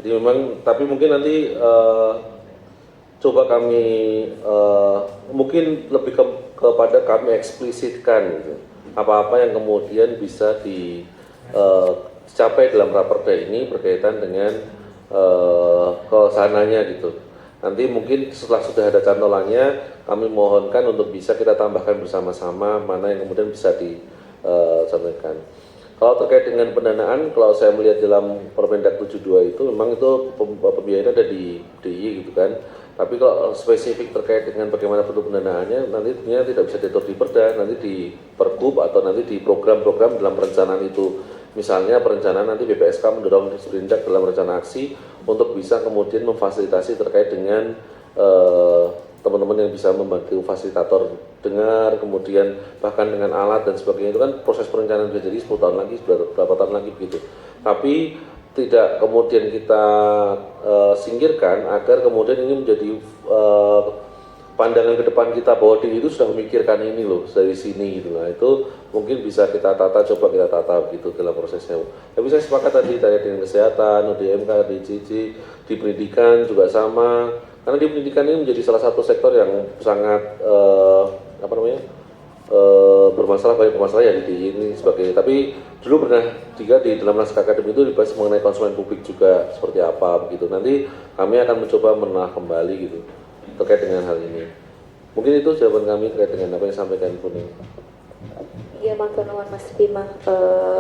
Jadi memang, tapi mungkin nanti coba kami mungkin lebih kepada kami eksplisitkan gitu. Apa-apa yang kemudian bisa dicapai dalam raperda ini berkaitan dengan kesananya gitu. Nanti mungkin setelah sudah ada cantolannya, kami mohonkan untuk bisa kita tambahkan bersama-sama mana yang kemudian bisa disampaikan. Kalau terkait dengan pendanaan, kalau saya melihat dalam Permendak 72 itu memang itu pembiayaannya ada di DIY gitu kan. Tapi kalau spesifik terkait dengan bagaimana bentuk pendanaannya, nanti tentunya tidak bisa diatur di perda, nanti di pergub atau nanti di program-program dalam perencanaan itu. Misalnya perencanaan nanti BPSK mendorong Disperindak dalam rencana aksi untuk bisa kemudian memfasilitasi terkait dengan teman-teman yang bisa membantu fasilitator dengar, kemudian bahkan dengan alat dan sebagainya. Itu kan proses perencanaan bisa jadi 10 tahun lagi, berapa tahun lagi begitu. Tapi tidak kemudian kita singkirkan agar kemudian ini menjadi pandangan ke depan kita bahwa DI itu sudah memikirkan ini loh dari sini gitu. Nah itu mungkin bisa kita tata, coba kita tata gitu dalam prosesnya. Tapi saya sepakat tadi dengan kesehatan, UDMK, DJJ, di pendidikan juga sama. Karena di pendidikan ini menjadi salah satu sektor yang sangat bermasalah, banyak bermasalah ya di ini sebagai. Tapi dulu pernah juga di dalam naskah akademik itu dibahas mengenai konsumen publik juga seperti apa begitu. Nanti kami akan mencoba menelaah kembali gitu terkait dengan hal ini. Mungkin itu jawaban kami terkait dengan apa yang disampaikan Ibu Ning. Iya, matur nuwun Mas Bima.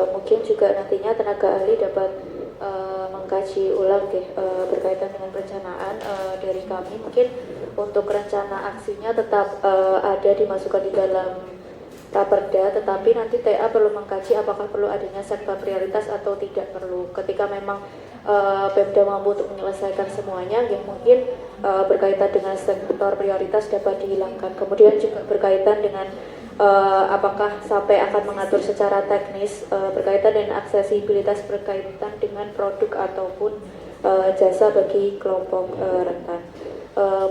Mungkin juga nantinya tenaga ahli dapat mengkaji ulang berkaitan dengan perencanaan dari kami. Mungkin untuk rencana aksinya tetap ada dimasukkan di dalam Raperda, tetapi nanti TA perlu mengkaji apakah perlu adanya sektor prioritas atau tidak perlu. Ketika memang Pemda mampu untuk menyelesaikan semuanya, yang mungkin berkaitan dengan sektor prioritas dapat dihilangkan. Kemudian juga berkaitan dengan apakah sampai akan mengatur secara teknis berkaitan dengan aksesibilitas berkaitan dengan produk ataupun jasa bagi kelompok rentan.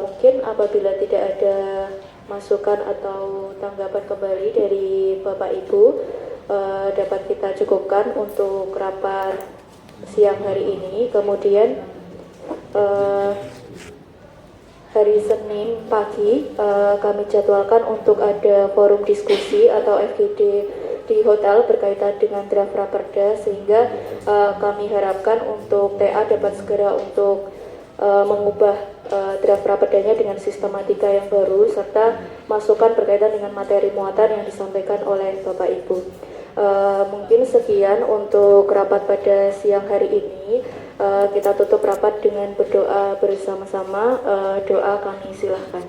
Mungkin apabila tidak ada masukan atau tanggapan kembali dari Bapak Ibu, dapat kita cukupkan untuk rapat siang hari ini. Kemudian hari Senin pagi kami jadwalkan untuk ada forum diskusi atau FGD di hotel berkaitan dengan draft Raperda, sehingga kami harapkan untuk TA dapat segera untuk mengubah draft Raperdanya dengan sistematika yang baru serta masukan berkaitan dengan materi muatan yang disampaikan oleh Bapak Ibu. Mungkin sekian untuk rapat pada siang hari ini. Kita tutup rapat dengan berdoa bersama-sama. Doa kami silahkan.